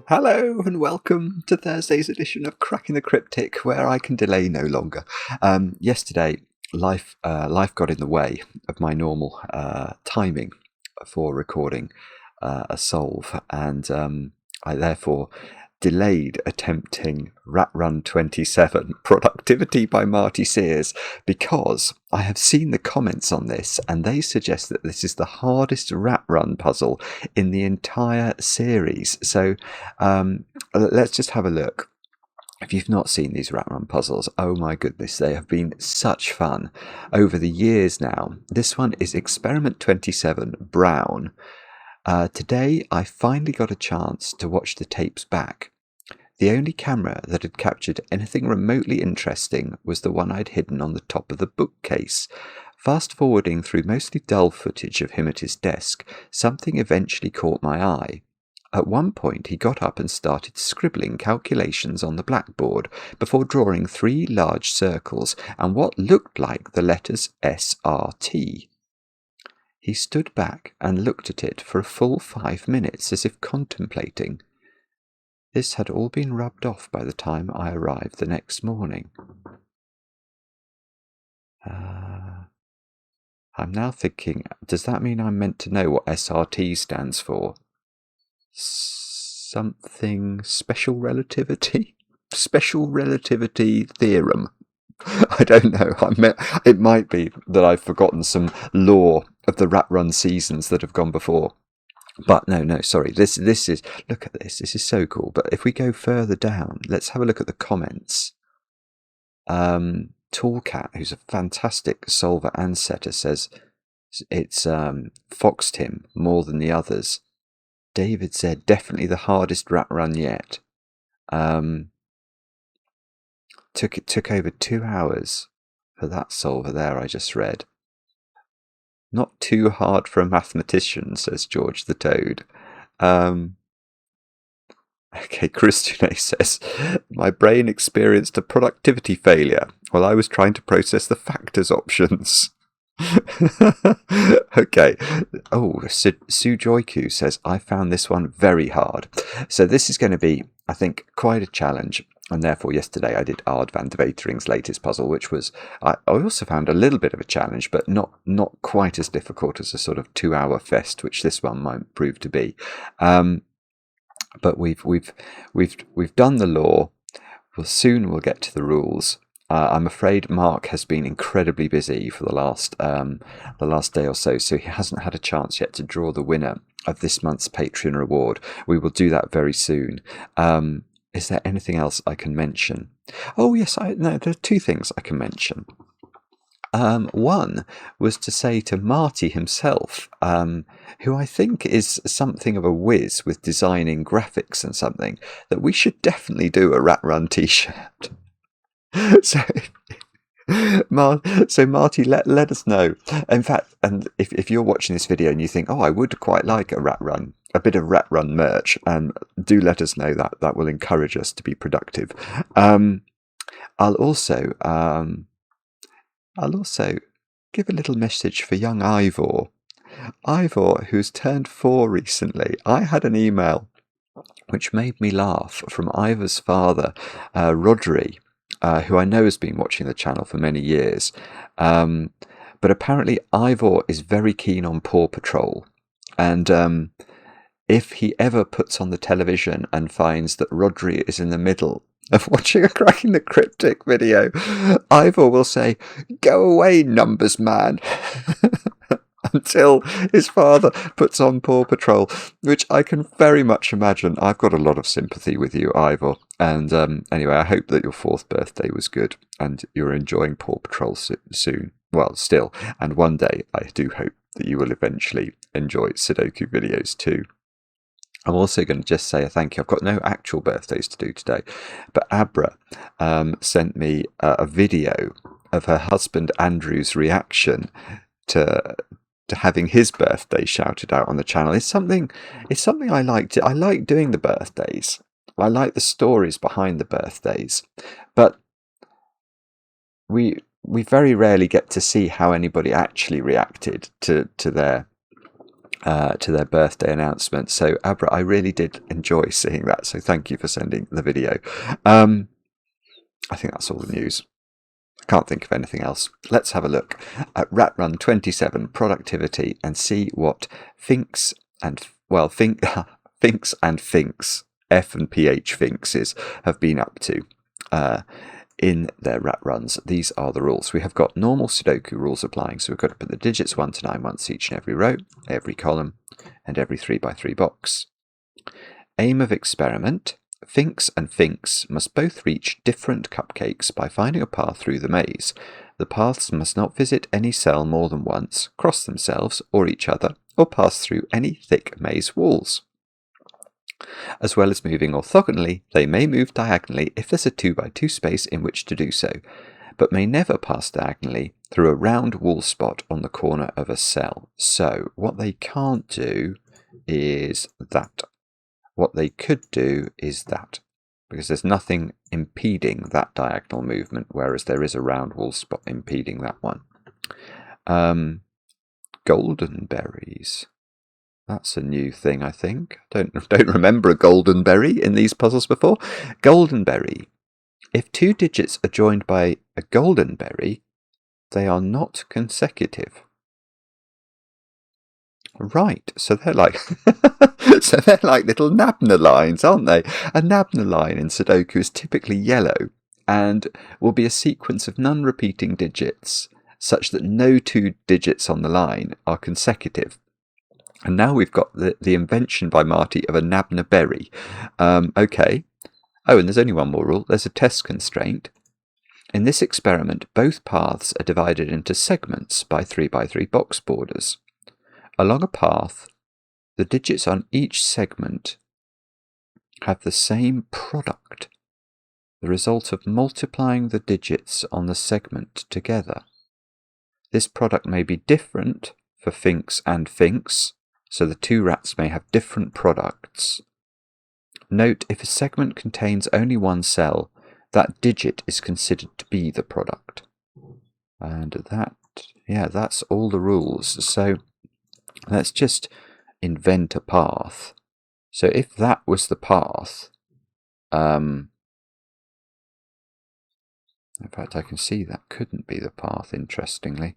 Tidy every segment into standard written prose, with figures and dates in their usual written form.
Hello and welcome to Thursday's edition of Cracking the Cryptic, where I can delay no longer. Yesterday, life got in the way of my normal timing for recording a solve, and I therefore delayed attempting Rat Run 27 Productivity by Marty Sears, because I have seen the comments on this and they suggest that this is the hardest Rat Run puzzle in the entire series. So let's just have a look. If you've not seen these Rat Run puzzles, oh my goodness, they have been such fun over the years now. This one is Experiment 27 Brown. Today I finally got a chance to watch the tapes back. The only camera that had captured anything remotely interesting was the one I'd hidden on the top of the bookcase. Fast forwarding through mostly dull footage of him at his desk, something eventually caught my eye. At one point he got up and started scribbling calculations on the blackboard before drawing 3 large circles and what looked like the letters SRT. He stood back and looked at it for a full 5 minutes as if contemplating. This had all been rubbed off by the time I arrived the next morning. I'm now thinking, does that mean I'm meant to know what SRT stands for? Something special relativity? Special relativity theorem. I don't know. It might be that I've forgotten some law of the Rat Run seasons that have gone before. But no, sorry. This is, look at this. This is so cool. But if we go further down, let's have a look at the comments. Tallcat, who's a fantastic solver and setter, says it's foxed him more than the others. David said definitely the hardest Rat Run yet. Took over 2 hours for that solver there I just read. Not too hard for a mathematician, says George the Toad. Okay, Christiane says, my brain experienced a productivity failure while I was trying to process the factors options. Okay. Oh, Sujoiku says, I found this one very hard. So this is going to be, I think, quite a challenge. And therefore, yesterday I did Ard van de Wetering's latest puzzle, which was, I also found a little bit of a challenge, but not quite as difficult as a sort of 2-hour fest, which this one might prove to be. But we've done the law. We'll get to the rules. I'm afraid Mark has been incredibly busy for the last day or so he hasn't had a chance yet to draw the winner of this month's Patreon reward. We will do that very soon. Is there anything else I can mention? Oh yes, there are 2 things I can mention. One was to say to Marty himself, who I think is something of a whiz with designing graphics and something, that we should definitely do a Rat Run t-shirt. So Marty, let us know. In fact, and if you're watching this video and you think, oh, I would quite like a bit of Rat Run merch, do let us know. That will encourage us to be productive. I'll also give a little message for young Ivor, who's turned 4 recently. I had an email which made me laugh from Ivor's father, Rodri, who I know has been watching the channel for many years. But apparently Ivor is very keen on Paw Patrol. And if he ever puts on the television and finds that Rodri is in the middle of watching a Cracking the Cryptic video, Ivor will say, "Go away, numbers man," until his father puts on Paw Patrol, which I can very much imagine. I've got a lot of sympathy with you, Ivor. And anyway, I hope that your 4th birthday was good and you're enjoying Paw Patrol soon. Well, still. And one day, I do hope that you will eventually enjoy Sudoku videos too. I'm also going to just say a thank you. I've got no actual birthdays to do today, but Abra sent me a video of her husband Andrew's reaction to having his birthday shouted out on the channel. It's something I like. I like doing the birthdays. I like the stories behind the birthdays, but we very rarely get to see how anybody actually reacted to their to their birthday announcement. So Abra, I really did enjoy seeing that. So thank you for sending the video. I think that's all the news. I can't think of anything else. Let's have a look at Rat Run 27 productivity and see what Finkz and Finkz and Phinx, F and PH Finxes, have been up to in their rat runs. These are the rules. We have got normal Sudoku rules applying, so we've got to put the digits 1 to 9 once each in every row, every column, and every 3x3 box. Aim of experiment. Finkz and Phinx must both reach different cupcakes by finding a path through the maze. The paths must not visit any cell more than once, cross themselves or each other, or pass through any thick maze walls. As well as moving orthogonally, they may move diagonally if there's a 2x2 space in which to do so, but may never pass diagonally through a round wall spot on the corner of a cell. So what they can't do is that. What they could do is that, because there's nothing impeding that diagonal movement, whereas there is a round wall spot impeding that one. Goldenberries. That's a new thing, I think. Don't remember a goldenberry in these puzzles before. Goldenberry. If two digits are joined by a goldenberry, they are not consecutive. Right, so they're like little Nabna lines, aren't they? A Nabna line in Sudoku is typically yellow and will be a sequence of non-repeating digits such that no two digits on the line are consecutive. And now we've got the invention by Marty of a Nabna berry. Okay. Oh, and there's only one more rule. There's a test constraint. In this experiment, both paths are divided into segments by 3x3 box borders. Along a path, the digits on each segment have the same product, the result of multiplying the digits on the segment together. This product may be different for Finkz and Phinx, so the two rats may have different products. Note, if a segment contains only one cell, that digit is considered to be the product. And that's all the rules. So let's just invent a path. So if that was the path, in fact I can see that couldn't be the path, interestingly.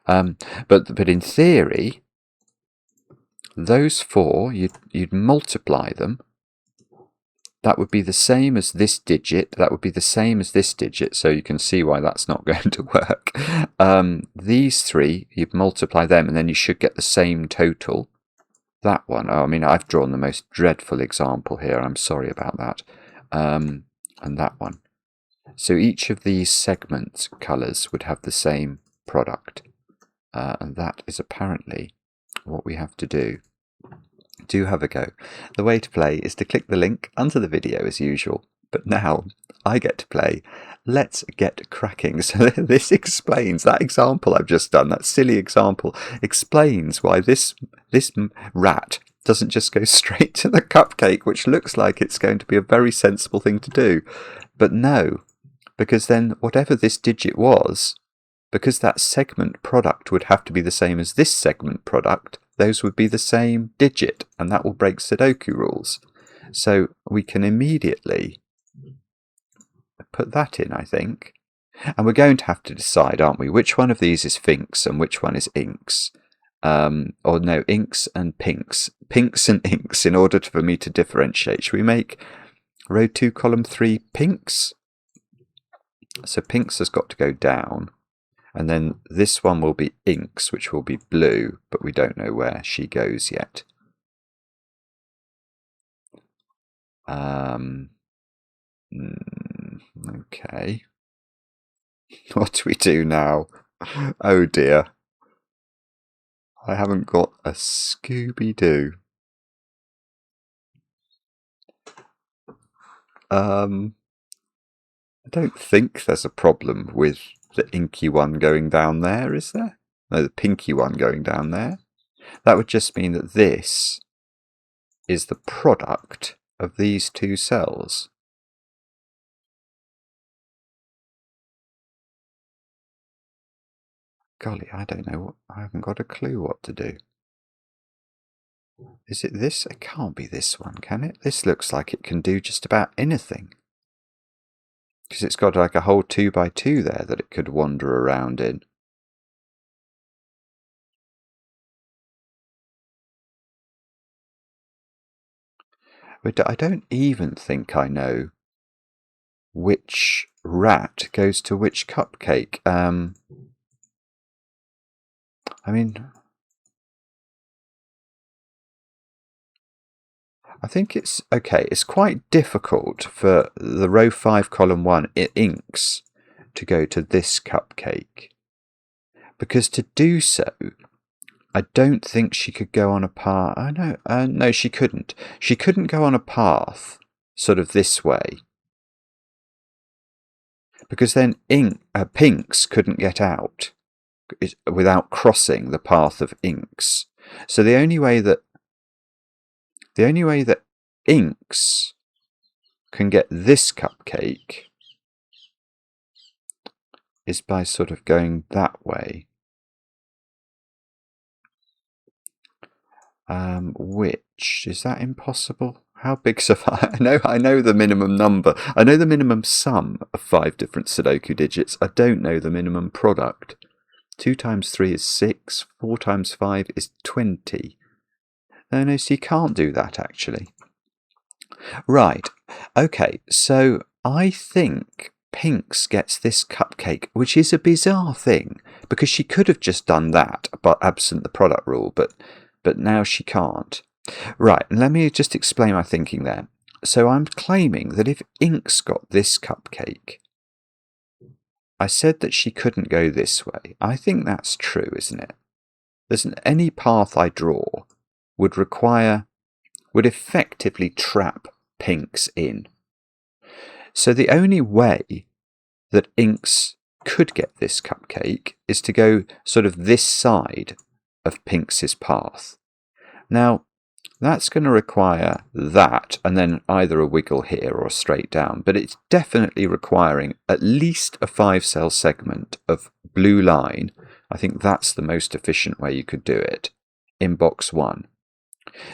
But in theory, those four, you'd multiply them. That would be the same as this digit. That would be the same as this digit. So you can see why that's not going to work. These three, you'd multiply them, and then you should get the same total. That one, I mean, I've drawn the most dreadful example here. I'm sorry about that. And that one. So each of these segment colours would have the same product. And that is apparently what we have to do. Do have a go. The way to play is to click the link under the video as usual, but now I get to play. Let's get cracking. So this explains, that example I've just done, that silly example, explains why this rat doesn't just go straight to the cupcake, which looks like it's going to be a very sensible thing to do. But no, because then whatever this digit was, because that segment product would have to be the same as this segment product, those would be the same digit, and that will break Sudoku rules. So we can immediately put that in, I think. And we're going to have to decide, aren't we, which one of these is Finkz and which one is Inks. Or no, Inks and Pinks. Pinks and Inks, in order for me to differentiate. Should we make row 2, column 3 Pinks? So Pinks has got to go down. And then this one will be Inks, which will be blue, but we don't know where she goes yet. Okay. What do we do now? Oh dear. I haven't got a Scooby-Doo. I don't think there's a problem with the inky one going down there, is there? No, the pinky one going down there. That would just mean that this is the product of these two cells. Golly, I don't know. I haven't got a clue what to do. Is it this? It can't be this one, can it? This looks like it can do just about anything. Because it's got like a whole 2x2 there that it could wander around in. But I don't even think I know which rat goes to which cupcake. I mean, I think it's okay. It's quite difficult for the row 5, column 1 inks to go to this cupcake, because to do so, I don't think she could go on a path. Oh no, no, she couldn't. She couldn't go on a path sort of this way, because then Phinx couldn't get out without crossing the path of inks. So the only way that Phinx can get this cupcake is by sort of going that way. Which is that impossible? How big's a I know the minimum number. I know the minimum sum of 5 different Sudoku digits. I don't know the minimum product. 2 times 3 is 6. 4 times 5 is 20. No, so you can't do that actually. Right. Okay, so I think Phinx gets this cupcake, which is a bizarre thing, because she could have just done that, but absent the product rule, but now she can't. Right, and let me just explain my thinking there. So I'm claiming that if Phinx got this cupcake, I said that she couldn't go this way. I think that's true, isn't it? Any path I draw would effectively trap Phinx in. So the only way that Phinx could get this cupcake is to go sort of this side of Phinx's path. Now, that's going to require that, and then either a wiggle here or a straight down, but it's definitely requiring at least a 5-cell segment of blue line. I think that's the most efficient way you could do it in box 1.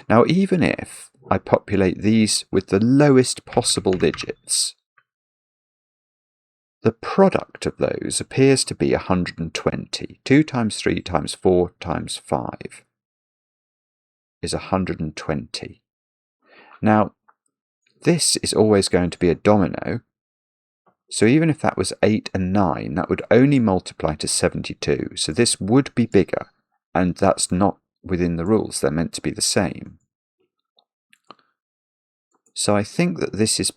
Now, even if I populate these with the lowest possible digits, the product of those appears to be 120. 2 times 3 times 4 times 5 is 120. Now, this is always going to be a domino, so even if that was 8 and 9, that would only multiply to 72, so this would be bigger, and that's not within the rules. They're meant to be the same. So I think that this is...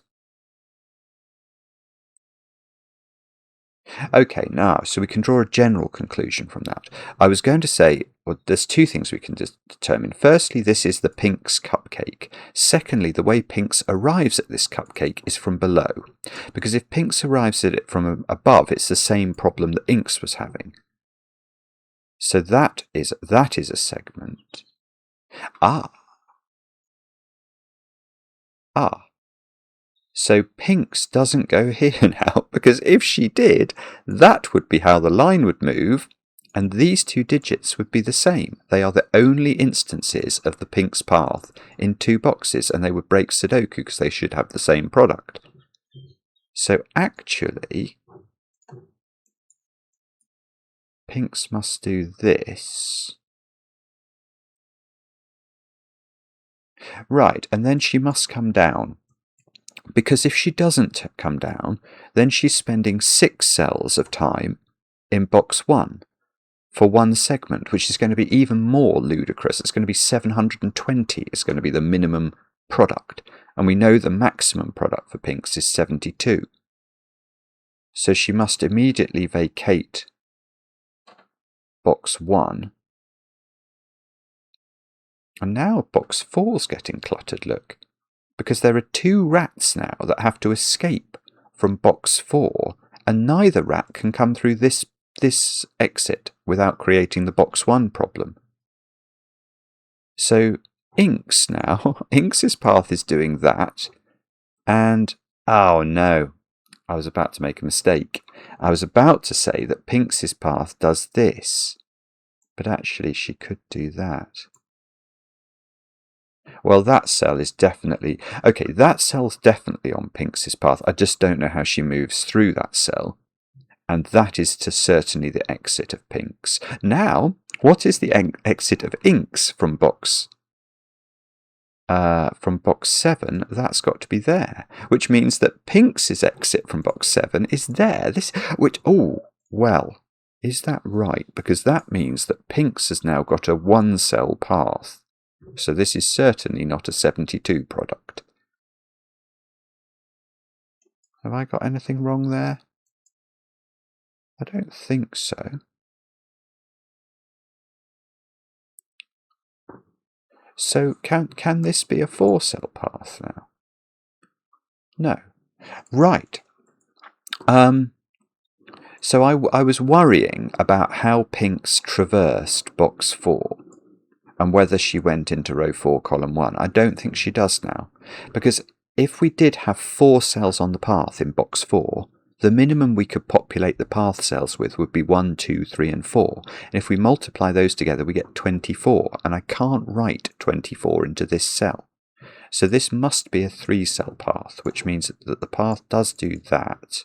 Okay, now, so we can draw a general conclusion from that. I was going to say, well, there's 2 things we can determine. Firstly, this is the Phinx cupcake. Secondly, the way Phinx arrives at this cupcake is from below. Because if Phinx arrives at it from above, it's the same problem that Phinx was having. So that is a segment. So Phinx doesn't go here now, because if she did, that would be how the line would move, and these 2 digits would be the same. They are the only instances of the Phinx path in 2 boxes, and they would break Sudoku because they should have the same product. So actually, Phinx must do this. Right, and then she must come down. Because if she doesn't come down, then she's spending 6 cells of time in box 1 for 1 segment, which is going to be even more ludicrous. It's going to be 720 is going to be the minimum product. And we know the maximum product for Phinx is 72. So she must immediately vacate box 1. And now box 4's getting cluttered, look. Because there are 2 rats now that have to escape from box 4, and neither rat can come through this exit without creating the box 1 problem. So Phinx now, Phinx's path is doing that, and oh no, I was about to make a mistake. I was about to say that Phinx's path does this, but actually she could do that. Well, that cell is definitely... Okay, that cell's definitely on Phinx's path. I just don't know how she moves through that cell. And that is certainly the exit of Phinx. Now, what is the exit of Inks from box 7? That's got to be there, which means that Phinx's exit from box 7 is there. Well, is that right? Because that means that Phinx has now got a 1-cell path. So this is certainly not a 72 product. Have I got anything wrong there? I don't think so. So can this be a 4-cell path now? No. Right. So I was worrying about how Phinx traversed box 4 and whether she went into row 4, column 1. I don't think she does now, because if we did have 4 cells on the path in box 4, the minimum we could populate the path cells with would be 1, 2, 3 and 4. And if we multiply those together, we get 24, and I can't write 24 into this cell. So this must be a 3-cell path, which means that the path does do that,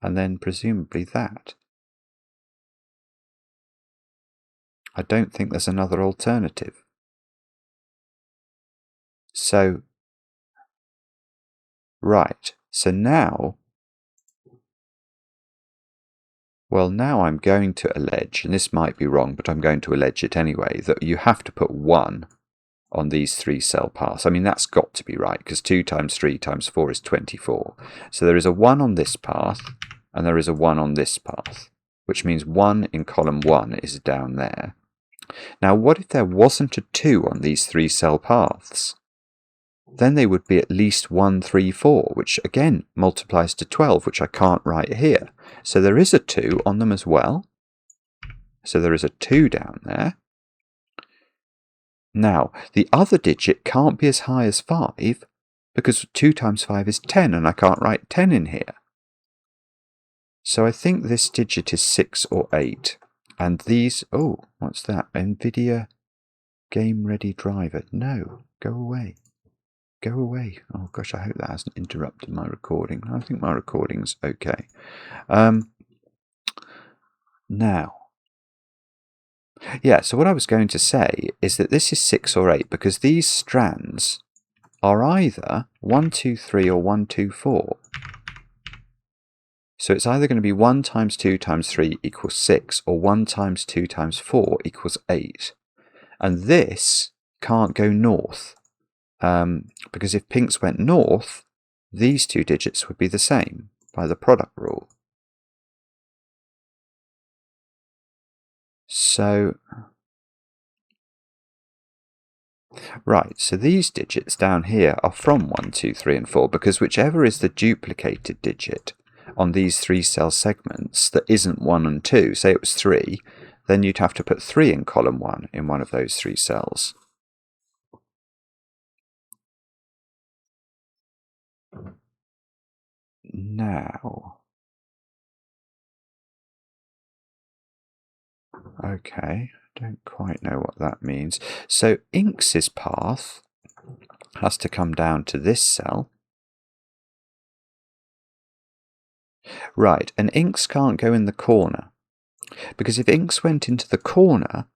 and then presumably that. I don't think there's another alternative. So, right, so now, well, now I'm going to allege, and this might be wrong, but I'm going to allege it anyway, that you have to put 1 on these 3-cell paths. I mean, that's got to be right, because 2 times 3 times 4 is 24. So there is a 1 on this path, and there is a 1 on this path, which means 1 in column 1 is down there. Now, what if there wasn't a 2 on these 3-cell paths? Then they would be at least 1, 3, 4, which again multiplies to 12, which I can't write here. So there is a 2 on them as well. So there is a 2 down there. Now, the other digit can't be as high as 5, because 2 times 5 is 10, and I can't write 10 in here. So I think this digit is 6 or 8. And these... Oh, what's that? NVIDIA Game Ready Driver. No, go away. Go away. Oh gosh, I hope that hasn't interrupted my recording. I think my recording's okay. Now... Yeah, so what I was going to say is that this is 6 or 8 because these strands are either 1, 2, 3 or 1, 2, 4. So it's either going to be 1 times 2 times 3 equals 6 or 1 times 2 times 4 equals 8. And this can't go north because if Phinx went north, these 2 digits would be the same by the product rule. So, right, so these digits down here are from 1, 2, 3 and 4 because whichever is the duplicated digit on these 3-cell segments that isn't 1 and 2, say it was 3, then you'd have to put 3 in column 1 in one of those 3 cells. Now, okay, don't quite know what that means. So Inks's path has to come down to this cell. Right, and Inks can't go in the corner, because if Inks went into the corner,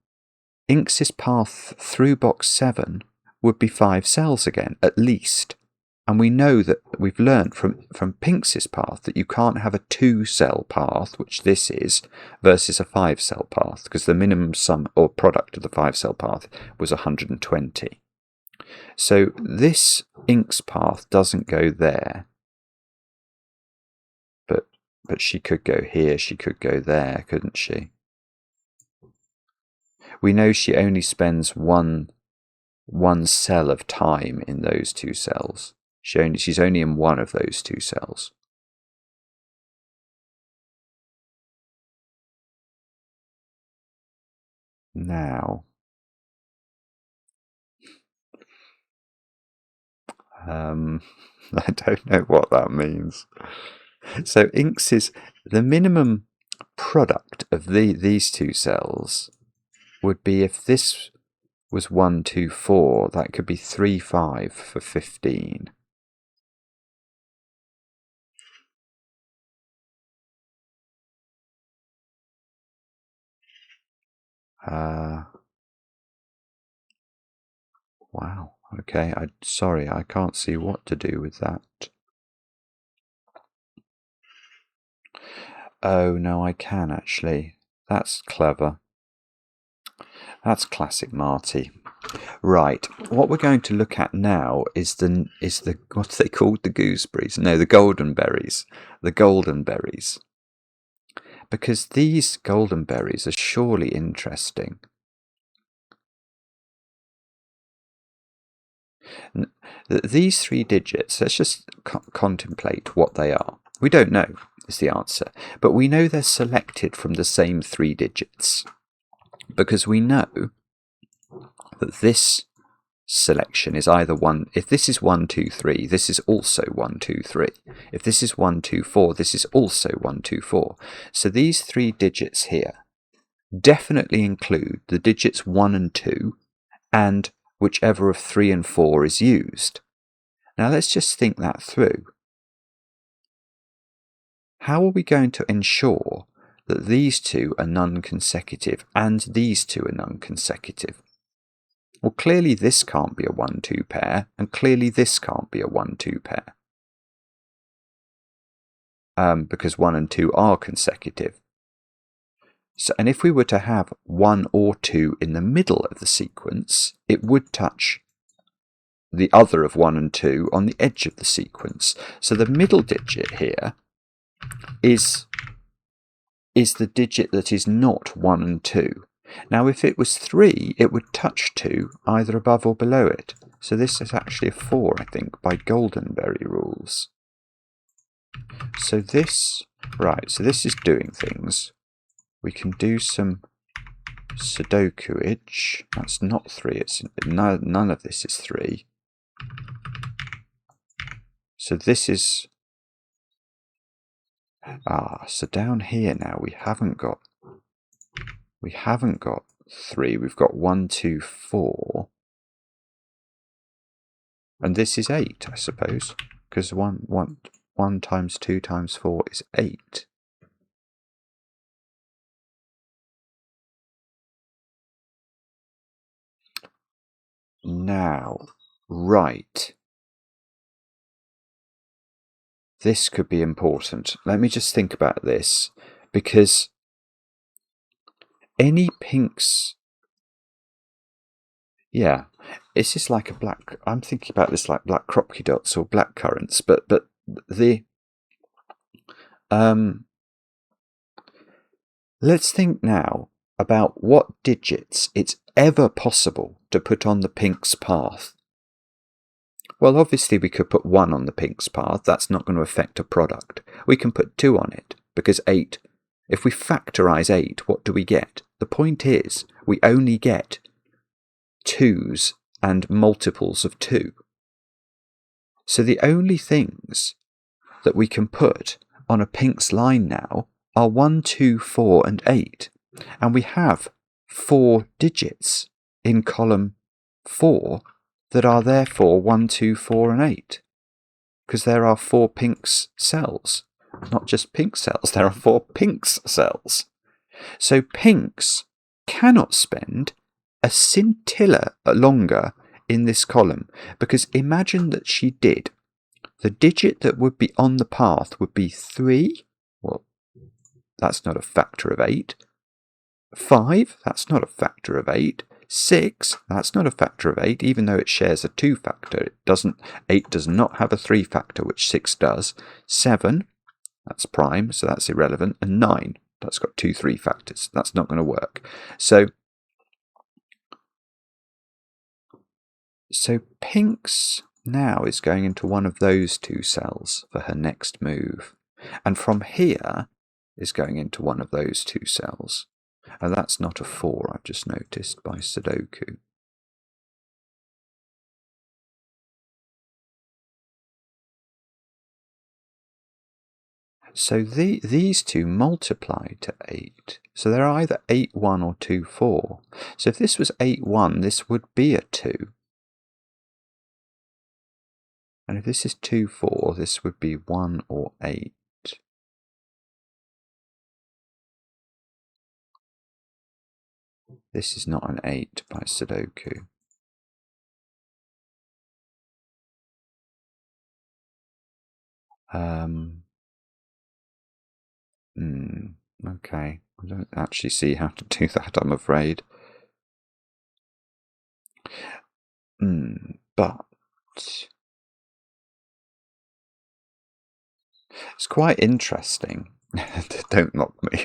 Inks's path through box 7 would be 5 cells again, at least. And we know that we've learned from Phinx's path that you can't have a 2-cell path, which this is, versus a 5-cell path, because the minimum sum or product of the 5-cell path was 120. So this Inks path doesn't go there. But she could go here, she could go there, couldn't she? We know she only spends one cell of time in those 2 cells. She's only in one of those 2 cells. Now, I don't know what that means. So Inks is the minimum product of these 2 cells would be if this was 1, 2, 4. That could be 3, 5 for 15. Wow. Okay, sorry, I can't see what to do with that. Oh, no, I can actually. That's clever. That's classic Marty. Right, what we're going to look at now is the what's they called? The gooseberries? No, the goldenberries. The goldenberries. Because these goldenberries are surely interesting. These 3 digits, let's just contemplate what they are. We don't know, is the answer. But we know they're selected from the same 3 digits. Because we know that this selection is either 1. If this is 1, 2, 3, this is also 1, 2, 3. If this is 1, 2, 4, this is also 1, 2, 4. So these 3 digits here definitely include the digits 1 and 2 and whichever of 3 and 4 is used. Now let's just think that through. How are we going to ensure that these 2 are non-consecutive and these 2 are non-consecutive? Well, clearly this can't be a 1, 2 pair, and clearly this can't be a 1, 2 pair. Because 1 and 2 are consecutive. So, and if we were to have 1 or 2 in the middle of the sequence, it would touch the other of 1 and 2 on the edge of the sequence. So the middle digit here is the digit that is not 1 and 2. Now if it was 3, it would touch 2 either above or below it. So this is actually a 4, I think, by goldenberry rules. So this, right, so this is doing things. We can do some sudoku-age. That's not 3, it's none of this is 3. So this is so down here now we haven't got 3, we've got 1, 2, 4. And this is 8, I suppose, because 1 times 2 times 4 is 8. Now, right. This could be important. Let me just think about this, because any Phinx, yeah, it's just like a black, I'm thinking about this like black croppy dots or black currants, but the, let's think now about what digits it's ever possible to put on the Phinx path. Well, obviously we could put 1 on the Phinx path, that's not going to affect a product. We can put 2 on it, because 8, if we factorise 8, what do we get? The point is, we only get 2's and multiples of 2. So the only things that we can put on a Phinx line now are 1, 2, 4 and 8. And we have 4 digits in column 4 that are therefore 1, 2, 4 and 8. Because there are 4 Phinx cells. Not just Phinx cells, there are 4 Phinx cells. So Phinx cannot spend a scintilla longer in this column, because imagine that she did. The digit that would be on the path would be 3. Well, that's not a factor of 8. 5, that's not a factor of 8. 6, that's not a factor of 8, even though it shares a 2 factor. 8 does not have a 3 factor, which 6 does. 7, that's prime, so that's irrelevant. And 9, that's got 2 3 factors. That's not going to work. So Phinx now is going into one of those 2 cells for her next move. And from here is going into one of those 2 cells. And that's not a 4, I've just noticed, by sudoku. So these two multiply to 8. So they're either 8, 1 or 2, 4. So if this was 8, 1, this would be a 2. And if this is 2, 4, this would be 1 or 8. This is not an 8 by Sudoku. Okay. I don't actually see how to do that, I'm afraid. But it's quite interesting, don't knock me,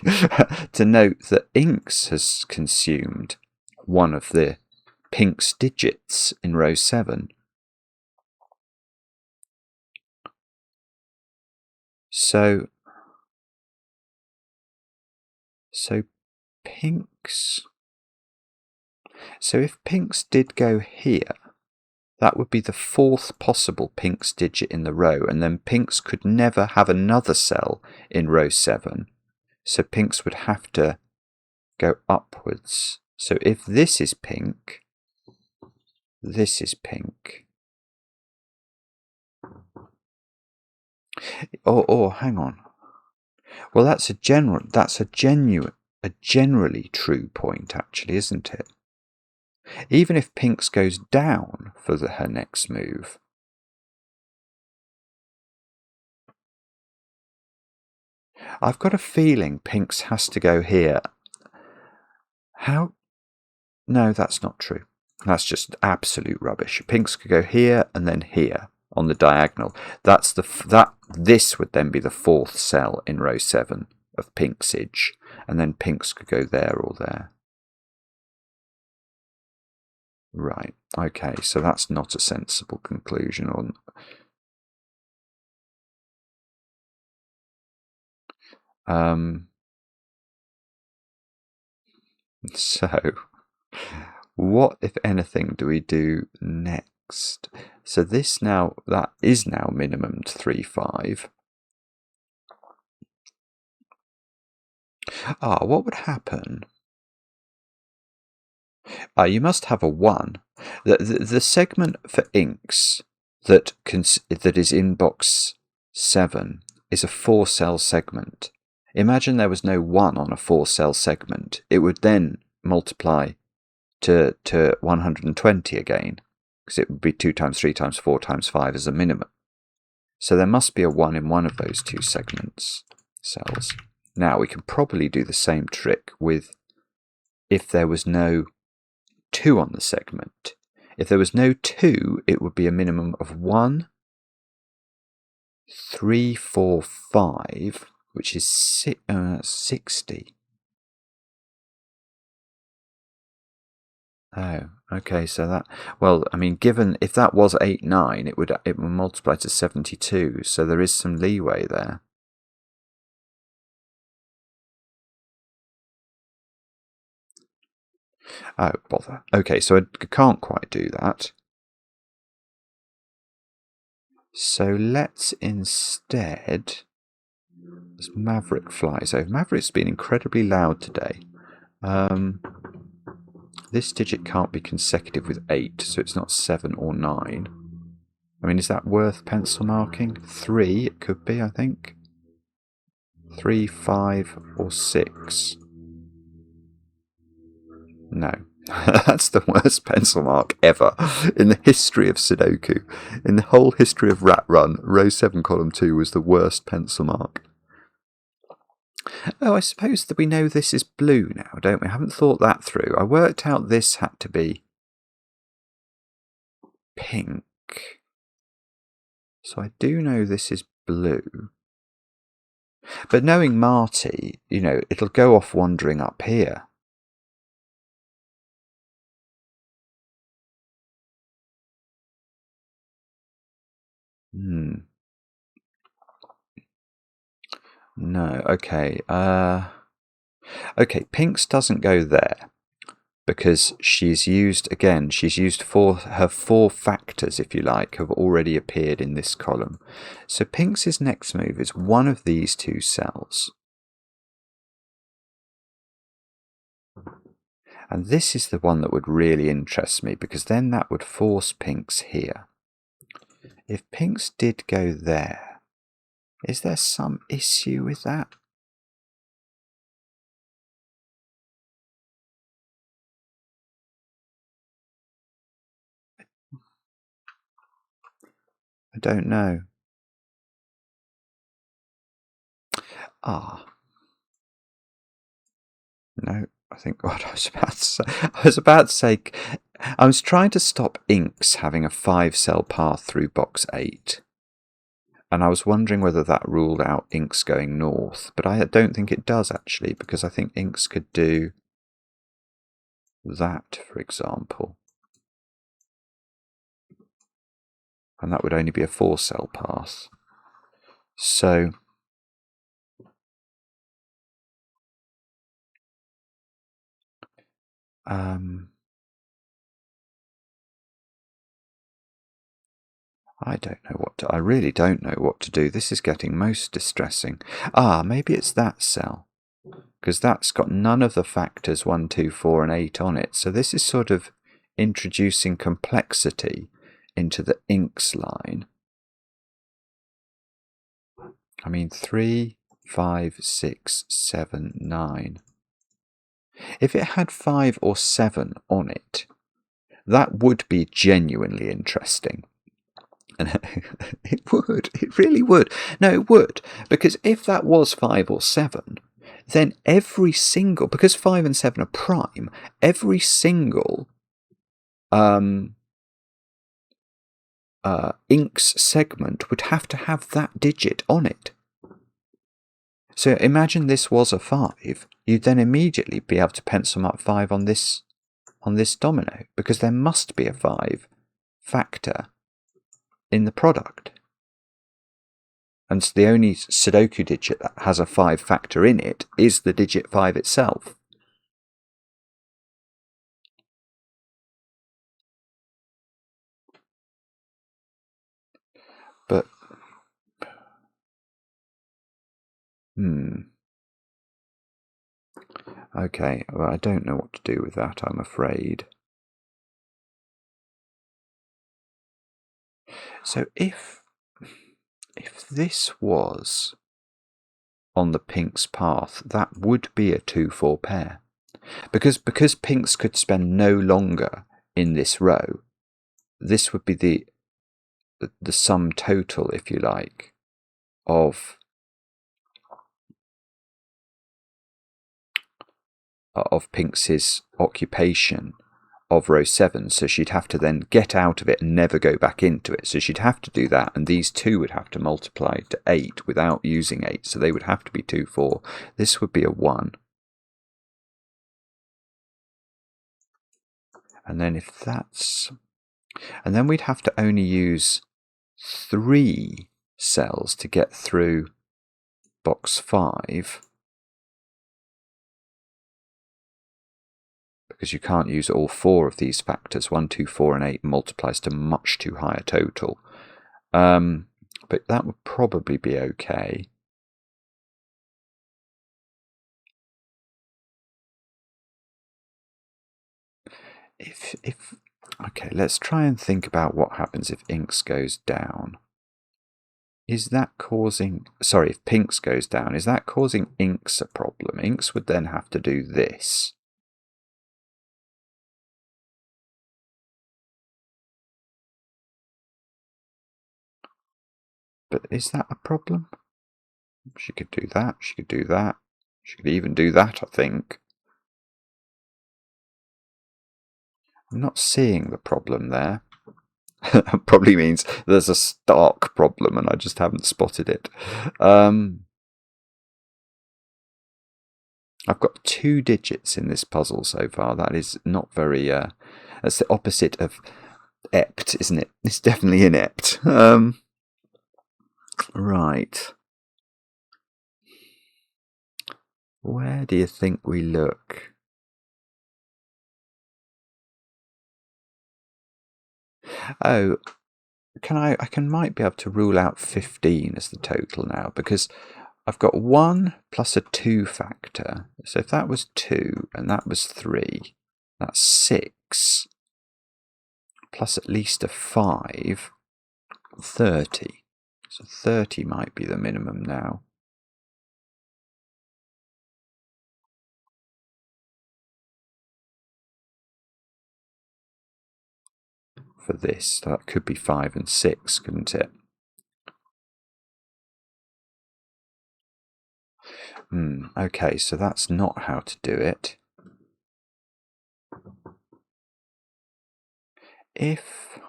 to note that Inks has consumed one of the Phinx digits in row 7. So Phinx. So if Phinx did go here, that would be the 4th possible Phinx digit in the row, and then Phinx could never have another cell in row 7. So Phinx would have to go upwards. So if this is pink, this is pink. Oh, hang on. Well, that's a generally true point, actually, isn't it? Even if Phinx goes down for her next move. I've got a feeling Phinx has to go here. How? No, that's not true. That's just absolute rubbish. Phinx could go here and then here on the diagonal. This would then be the 4th cell in row 7 of Phinxage, and then Phinx could go there or there. Right. Okay. So that's not a sensible conclusion. So, what, if anything, do we do next? So that is now minimum to 3, 5. What would happen? You must have a 1. The segment for inks that is in box 7 is a 4-cell segment. Imagine there was no 1 on a 4-cell segment. It would then multiply to 120 again, because it would be 2 times 3 times 4 times 5 as a minimum. So there must be a 1 in one of those 2 segments cells. Now we can probably do the same trick with if there was no 2 on the segment. If there was no 2, it would be a minimum of 1, 3, 4, 5, which is 60. Oh, okay, so that, well, I mean, given if that was 8, 9, it would multiply to 72, so there is some leeway there. Oh, bother. Okay, so I can't quite do that. So let's instead, as Maverick flies over. Maverick's been incredibly loud today. This digit can't be consecutive with 8, so it's not 7 or 9. I mean, is that worth pencil marking? 3, it could be, I think. 3, 5, or 6. No. That's the worst pencil mark ever in the history of Sudoku. In the whole history of Rat Run, row 7, column 2 was the worst pencil mark. Oh, I suppose that we know this is blue now, don't we? I haven't thought that through. I worked out this had to be pink. So I do know this is blue. But knowing Marty, it'll go off wandering up here. No, okay. Okay, Phinx doesn't go there. because she's used her 4 factors, if you like, have already appeared in this column. So Phinx's next move is one of these 2 cells. And this is the one that would really interest me, because then that would force Phinx here. If Phinx did go there, is there some issue with that? I don't know. No, I think what I was about to say, I was trying to stop inks having a 5-cell path through box 8. And I was wondering whether that ruled out inks going north, but I don't think it does actually, because I think inks could do that, for example. And that would only be a 4-cell path. So I really don't know what to do. This is getting most distressing. Maybe it's that cell, because that's got none of the factors 1, 2, 4 and 8 on it. So this is sort of introducing complexity into the inks line. I mean, 3, 5, 6, 7, 9. If it had 5 or 7 on it, that would be genuinely interesting. And it really would. No, it would. Because if that was 5 or 7, then every single, because 5 and 7 are prime, every single inks segment would have to have that digit on it. So imagine this was a 5, you'd then immediately be able to pencil up 5 on this domino, because there must be a 5 factor in the product. And so the only Sudoku digit that has a 5 factor in it is the digit 5 itself. But okay, well, I don't know what to do with that, I'm afraid. So if this was on the Phinx path, that would be a 2-4 pair. Because Phinx could spend no longer in this row, this would be the sum total, if you like, of Phinx's occupation of row 7, so she'd have to then get out of it and never go back into it. So she'd have to do that, and these 2 would have to multiply to 8 without using 8, so they would have to be 2, 4. This would be a 1. And then if that's... And then we'd have to only use 3 cells to get through box 5. Because you can't use all 4 of these factors. 1, 2, 4 and 8 multiplies to much too high a total. But that would probably be okay. Okay, let's try and think about what happens if inks goes down. Is that causing... Sorry, if Phinx goes down, is that causing inks a problem? Inks would then have to do this. But is that a problem? She could do that, she could do that. She could even do that, I think. I'm not seeing the problem there. That probably means there's a stark problem and I just haven't spotted it. I've got 2 digits in this puzzle so far. That is not very... that's the opposite of ept, isn't it? It's definitely inept. Right. Where do you think we look? Oh, I might be able to rule out 15 as the total now, because I've got 1 plus a 2 factor. So if that was 2 and that was 3, that's 6 plus at least a 5, 30. So 30 might be the minimum now. For this, so that could be 5 and 6, couldn't it? Okay, so that's not how to do it. If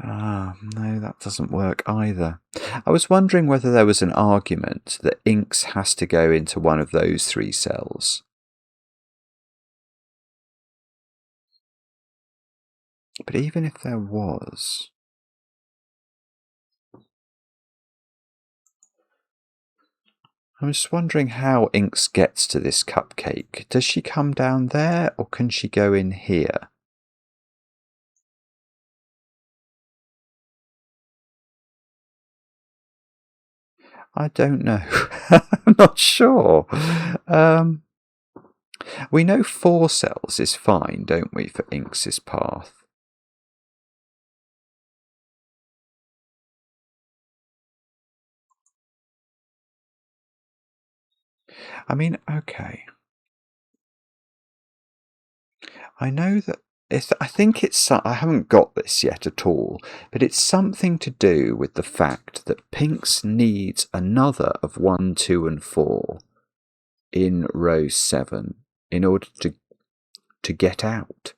no, that doesn't work either. I was wondering whether there was an argument that Inks has to go into one of those 3 cells. But even if there was, I'm just wondering how Inks gets to this cupcake. Does she come down there, or can she go in here? I don't know. I'm not sure. We know 4 cells is fine, don't we, for Inks's path? I mean, okay. I know that I think it's. I haven't got this yet at all, but it's something to do with the fact that Phinx needs another of 1, 2, and 4 in row 7 in order to get out.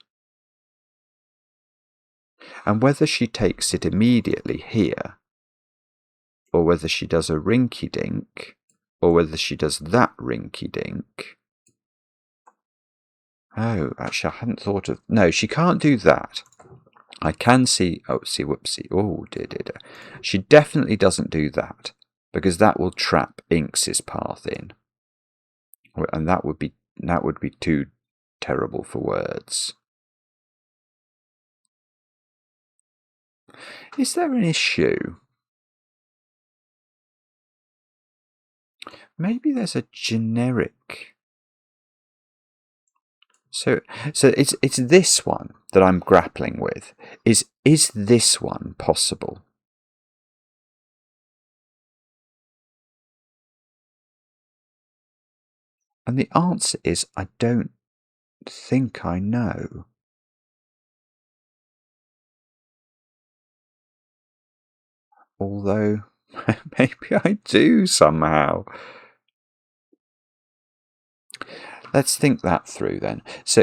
And whether she takes it immediately here, or whether she does a rinky-dink, or whether she does that rinky-dink. Oh, actually, I hadn't thought of... No, she can't do that. I can see... Oh, see, whoopsie. Oh, dear. She definitely doesn't do that, because that will trap Inks's path in. And that would be too terrible for words. Is there an issue? Maybe there's a generic... So it's this one that I'm grappling with. Is this one possible? And the answer is I don't think I know. Although maybe I do somehow. Let's think that through then. So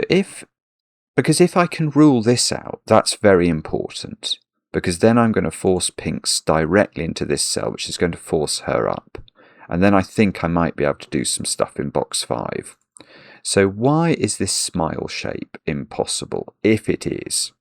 because if I can rule this out, that's very important, because then I'm going to force Phinx directly into this cell, which is going to force her up. And then I think I might be able to do some stuff in box 5. So why is this smile shape impossible, if it is?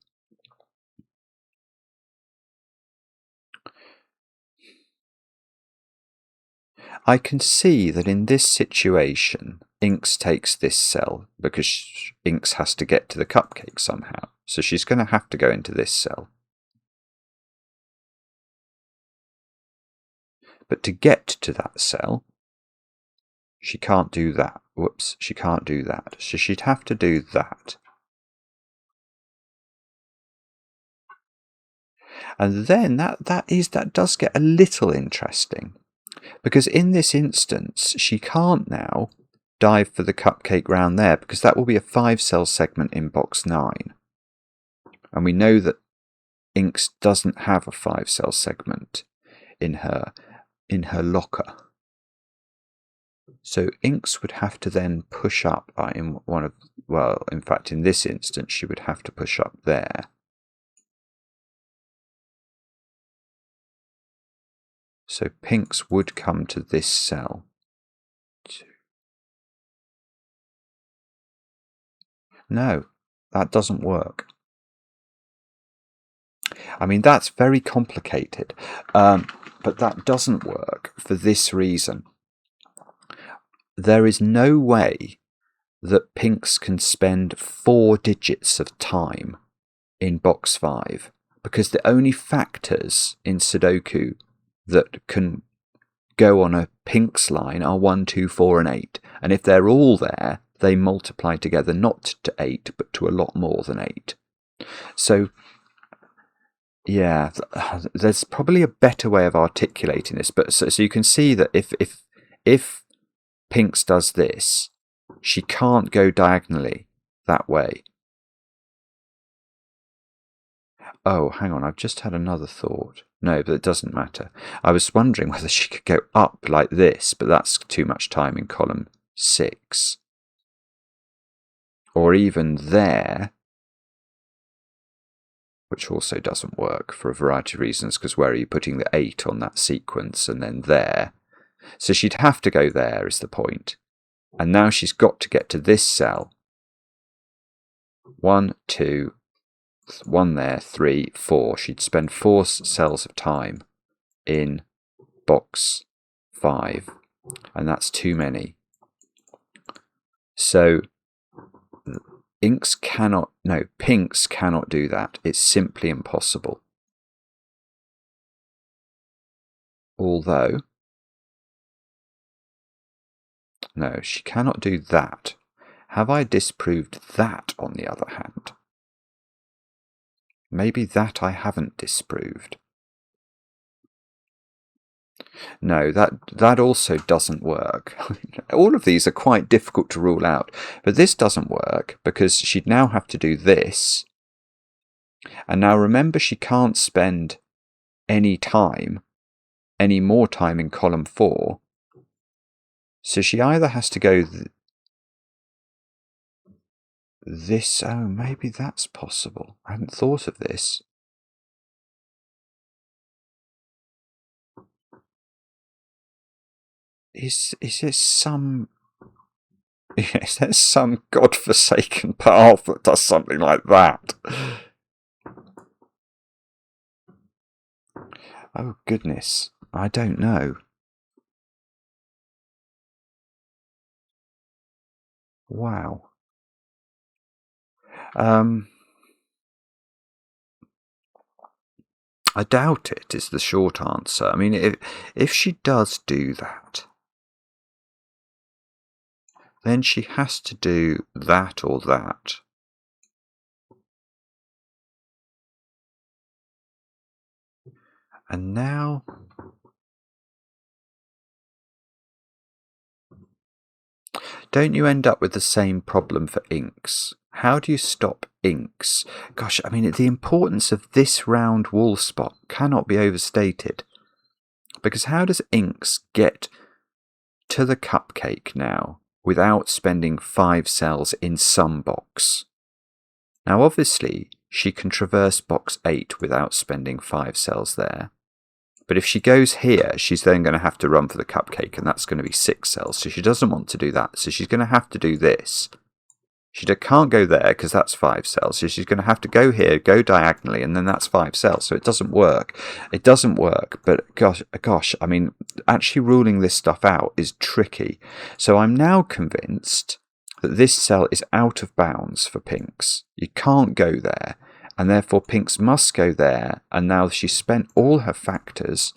I can see that in this situation, Inks takes this cell because Inks has to get to the cupcake somehow. So she's going to have to go into this cell. But to get to that cell, she can't do that. Whoops, she can't do that. So she'd have to do that. And then that does get a little interesting, because in this instance she can't now dive for the cupcake round there, because that will be a 5-cell segment in box 9, and we know that Inks doesn't have a 5-cell segment in her locker. So Inks would have to then push up in fact in this instance she would have to push up there. So Phinx would come to this cell. No, that doesn't work. I mean, that's very complicated, but that doesn't work for this reason. There is no way that Phinx can spend 4 digits of time in box 5, because the only factors in sudoku that can go on a Phinx line are 1, 2, 4 and 8, and if they're all there, they multiply together not to 8 but to a lot more than 8. So yeah, there's probably a better way of articulating this, but so you can see that if Phinx does this, she can't go diagonally that way. Oh, hang on, I've just had another thought. No, but it doesn't matter. I was wondering whether she could go up like this, but that's too much time in column 6. Or even there, which also doesn't work for a variety of reasons, because where are you putting the 8 on that sequence, and then there? So she'd have to go there, is the point. And now she's got to get to this cell. 1, 2, 1 there, 3, 4. She'd spend 4 cells of time in box 5, and that's too many. So Phinx cannot do that. It's simply impossible. Although, no, she cannot do that. Have I disproved that, on the other hand? Maybe that I haven't disproved. No, that also doesn't work. All of these are quite difficult to rule out, but this doesn't work because she'd now have to do this. And now remember, she can't spend any more time in column 4. So she either has to go this. Oh, maybe that's possible. I hadn't thought of this. Is there some godforsaken path that does something like that? Oh goodness, I don't know. Wow. I doubt it is the short answer. I mean, if she does do that, then she has to do that or that. And now, don't you end up with the same problem for inks? How do you stop inks? Gosh, I mean, the importance of this round wall spot cannot be overstated. Because how does inks get to the cupcake now without spending 5 cells in some box? Now, obviously, she can traverse box 8 without spending 5 cells there. But if she goes here, she's then going to have to run for the cupcake, and that's going to be 6 cells. So she doesn't want to do that. So she's going to have to do this. She can't go there because that's 5 cells. So she's going to have to go here, go diagonally, and then that's 5 cells. So it doesn't work. It doesn't work. But gosh, I mean, actually ruling this stuff out is tricky. So I'm now convinced that this cell is out of bounds for Phinx. You can't go there. And therefore Phinx must go there, and now she's spent all her factors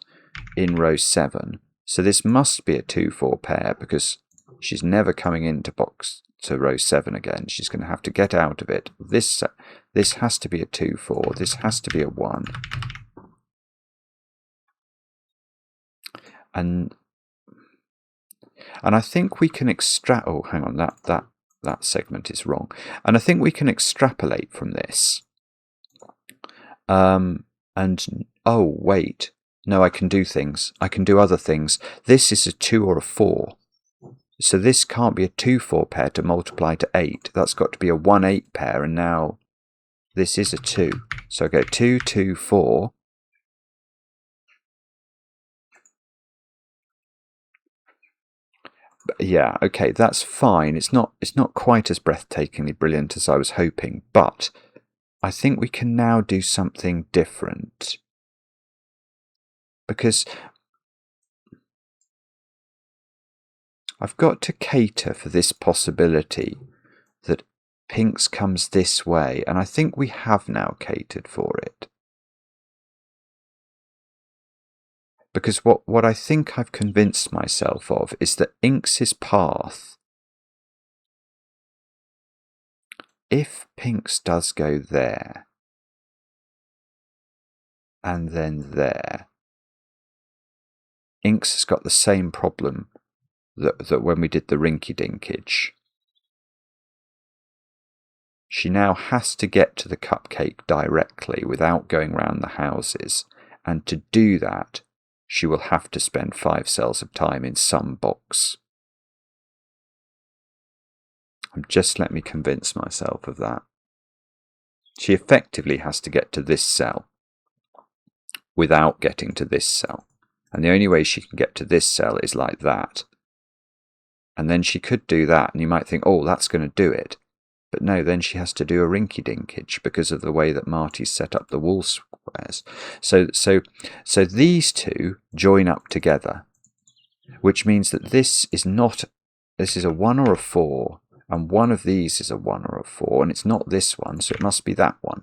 in row 7. So this must be a 2-4 pair because she's never coming into row 7 again. She's going to have to get out of it. This has to be a 2-4. This has to be a 1. And I think we can extract. Oh, hang on, that segment is wrong. And I think we can extrapolate from this. And oh wait, no, I can do things. I can do other things. This is a 2 or a 4. So this can't be a 2-4 pair to multiply to 8. That's got to be a 1-8 pair, and now this is a 2. So I go 2, 2, 4. But yeah, okay, that's fine. It's not quite as breathtakingly brilliant as I was hoping, but I think we can now do something different. Because I've got to cater for this possibility Phinx comes this way, and I think we have now catered for it. Because what I think I've convinced myself of is that Phinx's path, if Phinx does go there, and then there, Phinx has got the same problem that when we did the rinky-dinkage. She now has to get to the cupcake directly without going round the houses, and to do that, she will have to spend 5 cells of time in some box. Just let me convince myself of that. She effectively has to get to this cell without getting to this cell. And the only way she can get to this cell is like that. And then she could do that, and you might think, oh, that's going to do it. But no, then she has to do a rinky-dinkage because of the way that Marty's set up the wall squares. So these two join up together, which means that this is a 1 or a 4, and one of these is a 1 or a 4, and it's not this one, so it must be that one.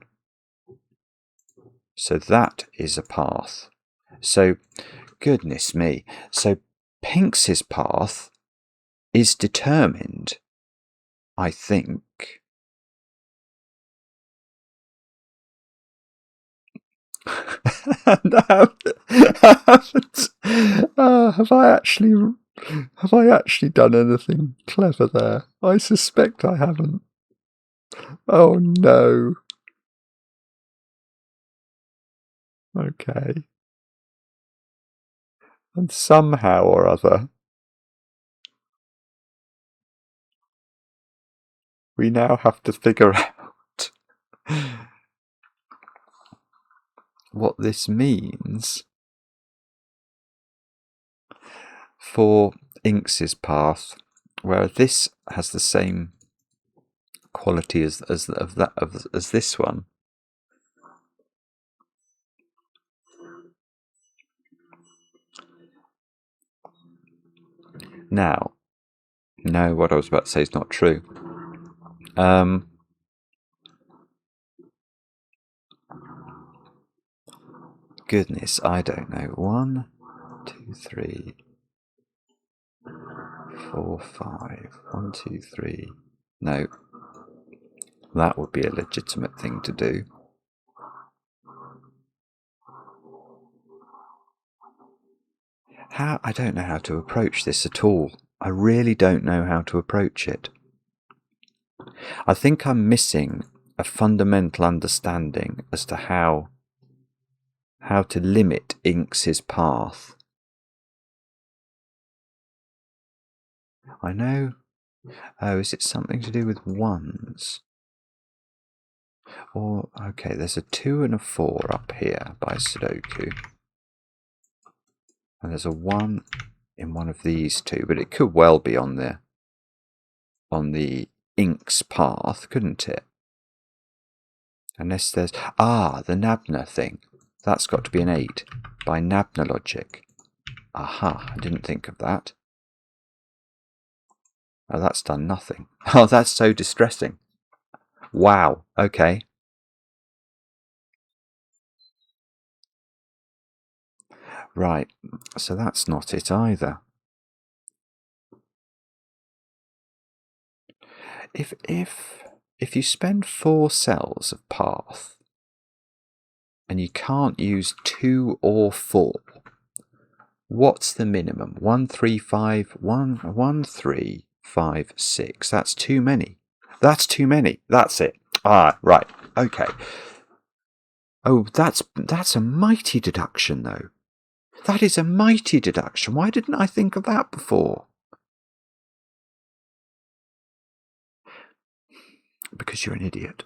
So that is a path. So, goodness me. So Phinx's path is determined, I think. Have I actually done anything clever there? I suspect I haven't. Oh no. Okay. And somehow or other, we now have to figure out what this means for Phinx's path, where this has the same quality as this one. Now, no, what I was about to say is not true. Goodness, I don't know. 1, 2, 3, 4, 5. 1, 2, 3. No, that would be a legitimate thing to do. I don't know how to approach this at all. I really don't know how to approach it. I think I'm missing a fundamental understanding as to how to limit Phinx's path. I know. Oh, is it something to do with 1s? Or, okay, there's a 2 and a 4 up here by sudoku. And there's a 1 in one of these two, but it could well be on the Phinx path, couldn't it? Unless there's the Nabna thing. That's got to be an 8 by Nabna logic. Aha, I didn't think of that. Oh, that's done nothing. Oh, that's so distressing. Wow, okay. Right, so that's not it either. If you spend 4 cells of path and you can't use 2 or 4, what's the minimum? 1, 3, 5, 1, 3, 5, 6. That's too many. That's too many. That's it. Ah, right. Okay. Oh, that's a mighty deduction, though. That is a mighty deduction. Why didn't I think of that before? Because you're an idiot.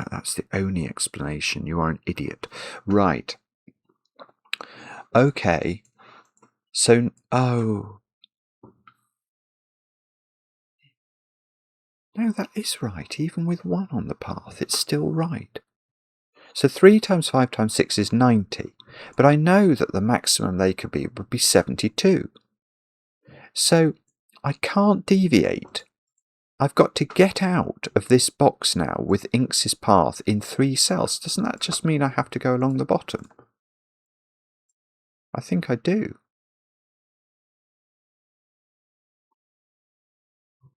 That's the only explanation. You are an idiot. Right. Okay. So, oh. No, that is right. Even with 1 on the path, it's still right. So 3 times 5 times 6 is 90. But I know that the maximum they could be would be 72. So I can't deviate I've got to get out of this box now with Inks's path in 3 cells. Doesn't that just mean I have to go along the bottom? I think I do.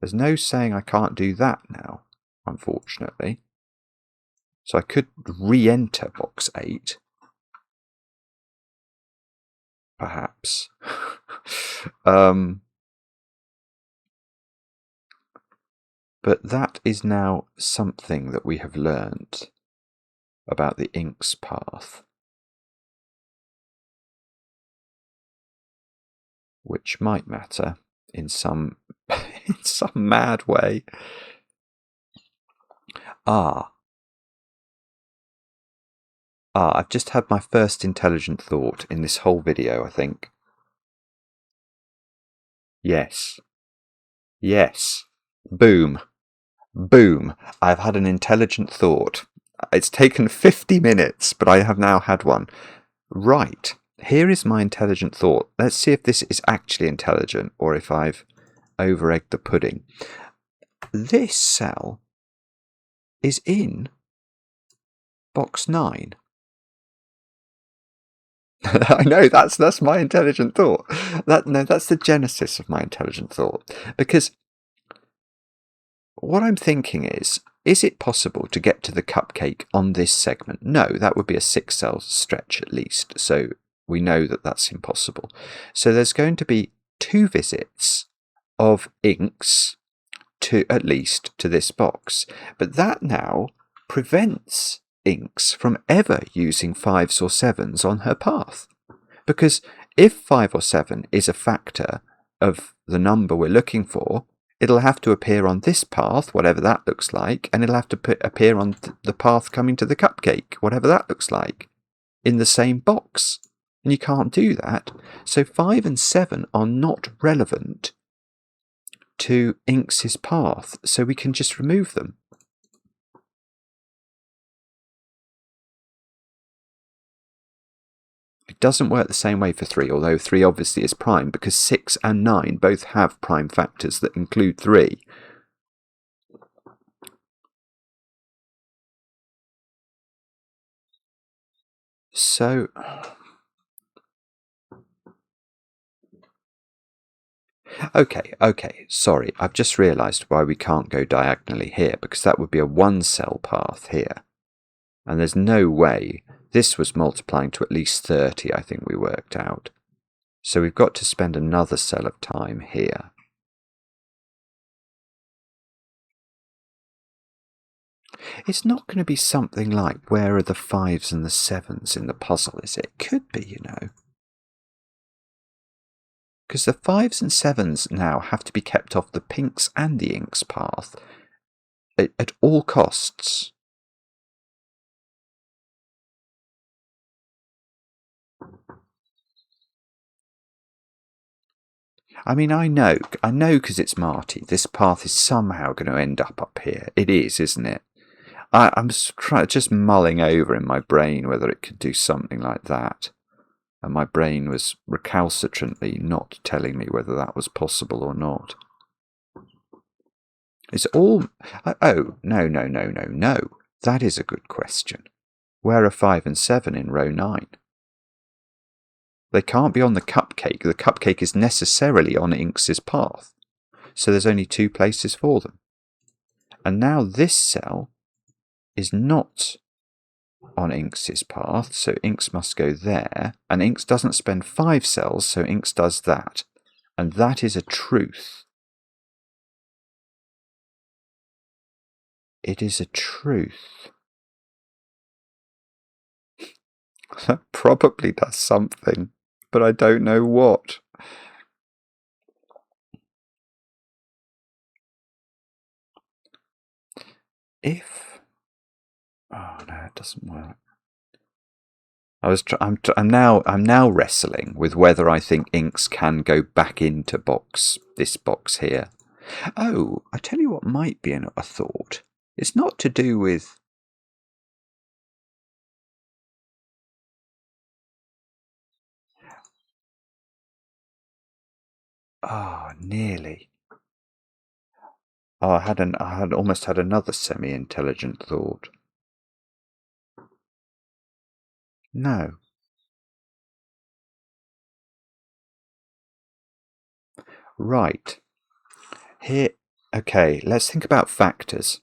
There's no saying I can't do that now, unfortunately. So I could re-enter box 8. Perhaps. But that is now something that we have learned about the Inks path, which might matter in some in some mad way. I've just had my first intelligent thought in this whole video, I think. Yes. Boom. I've had an intelligent thought. It's taken 50 minutes, but I have now had one. Right. Here is my intelligent thought. Let's see if this is actually intelligent or if I've over-egged the pudding. This cell is in box 9. I know, that's my intelligent thought. That's the genesis of my intelligent thought. Because what I'm thinking is it possible to get to the cupcake on this segment? No, that would be a 6-cell stretch at least. So we know that that's impossible. So there's going to be 2 visits of Inks at least to this box. But that now prevents Inks from ever using 5s or 7s on her path. Because if 5 or 7 is a factor of the number we're looking for, it'll have to appear on this path, whatever that looks like, and it'll have to appear on the path coming to the cupcake, whatever that looks like, in the same box. And you can't do that. So 5 and 7 are not relevant to Inks's path, so we can just remove them. It doesn't work the same way for 3, although 3 obviously is prime, because 6 and 9 both have prime factors that include 3. So, okay, sorry, I've just realised why we can't go diagonally here, because that would be a 1-cell path here. And there's no way. This was multiplying to at least 30, I think we worked out. So we've got to spend another cell of time here. It's not going to be something like, where are the 5s and the 7s in the puzzle, is it? Could be, you know. Because the 5s and 7s now have to be kept off the pinks and the inks path at all costs. I mean, I know because it's Marty, this path is somehow going to end up here. It is, isn't it? I'm just mulling over in my brain whether it could do something like that. And my brain was recalcitrantly not telling me whether that was possible or not. It's all... Oh, no. That is a good question. Where are 5 and 7 in row 9? They can't be on the cupcake. The cupcake is necessarily on Inks's path. So there's only 2 places for them. And now this cell is not on Inks's path, so Inks must go there. And Inks doesn't spend 5 cells, so Inks does that. And that is a truth. It is a truth. That probably does something, but I don't know what. Oh no, it doesn't work. I'm now wrestling with whether I think Inks can go back into this box here. Oh, I tell you what might be a thought. It's not to do with... Oh, nearly. Oh, I had almost had another semi-intelligent thought. No. Right. Here, okay, let's think about factors.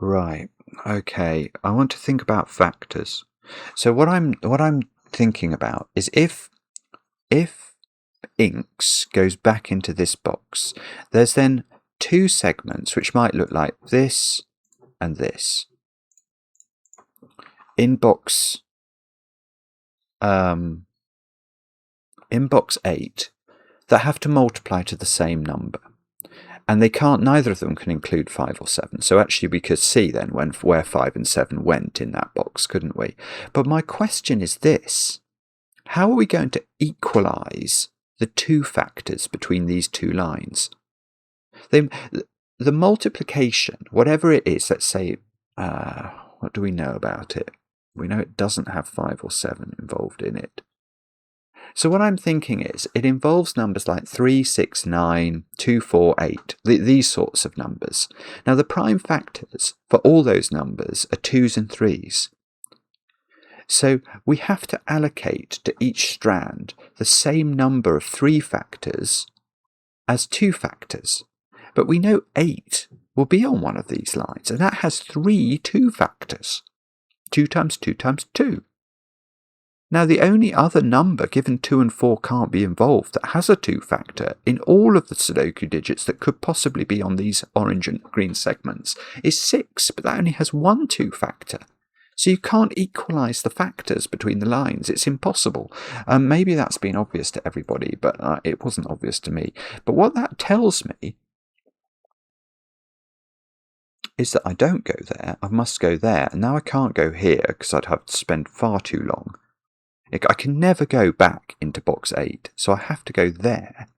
Right. Okay. I want to think about factors. So what I'm thinking about is if inks goes back into this box, there's then two segments which might look like this and this in box 8 that have to multiply to the same number. And they can't, neither of them can include 5 or 7. So actually we could see then where 5 and 7 went in that box, couldn't we? But my question is this: how are we going to equalise the two factors between these two lines? The multiplication, whatever it is, let's say, what do we know about it? We know it doesn't have 5 or 7 involved in it. So what I'm thinking is it involves numbers like 3, 6, 9, 2, 4, 8, these sorts of numbers. Now the prime factors for all those numbers are 2s and 3s. So we have to allocate to each strand the same number of 3 factors as 2 factors. But we know 8 will be on one of these lines, and that has 3 2 factors. 2 times 2 times 2. Now the only other number, given 2 and 4 can't be involved, that has a 2 factor in all of the Sudoku digits that could possibly be on these orange and green segments is 6, but that only has 1 2 factor. So you can't equalise the factors between the lines. It's impossible. Maybe that's been obvious to everybody, but it wasn't obvious to me. But what that tells me is that I don't go there, I must go there, and now I can't go here because I'd have to spend far too long. I can never go back into box 8, so I have to go there.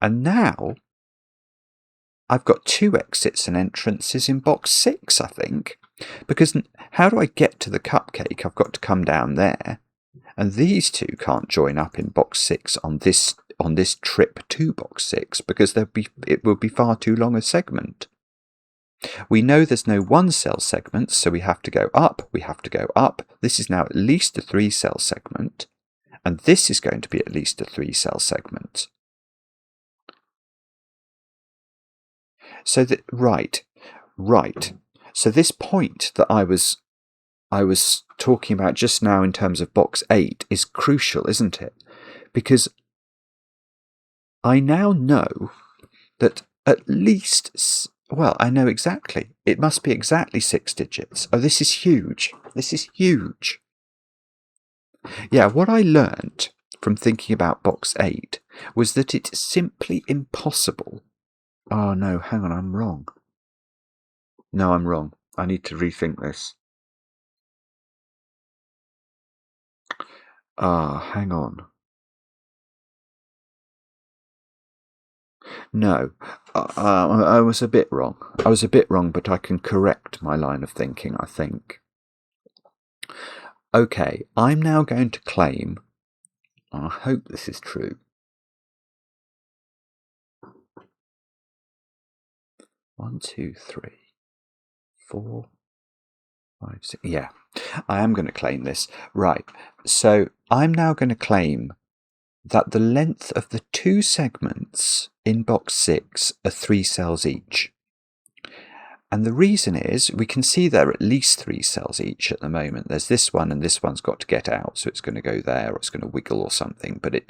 And now I've got 2 exits and entrances in box 6, I think. Because how do I get to the cupcake? I've got to come down there. And these two can't join up in box 6 on this trip to box 6 because it will be far too long a segment. We know there's no 1-cell segment, so we have to go up, This is now at least a 3-cell segment, and this is going to be at least a 3-cell segment. So that right. So this point that I was talking about just now in terms of box 8 is crucial, isn't it? Because I now know that at least, well, I know exactly. It must be exactly 6 digits. Oh, this is huge. Yeah, what I learnt from thinking about box 8 was that it's simply impossible. Oh no, hang on, I'm wrong. No, I'm wrong. I need to rethink this. Hang on. No, I was a bit wrong. But I can correct my line of thinking, I think. Okay, I'm now going to claim, I hope this is true. 1, 2, 3, 4, 5, 6. Yeah, I am going to claim this. Right, so I'm now going to claim that the length of the 2 segments in box 6 are 3 cells each. And the reason is, we can see there are at least 3 cells each at the moment. There's this one, and this one's got to get out, so it's going to go there, or it's going to wiggle or something, but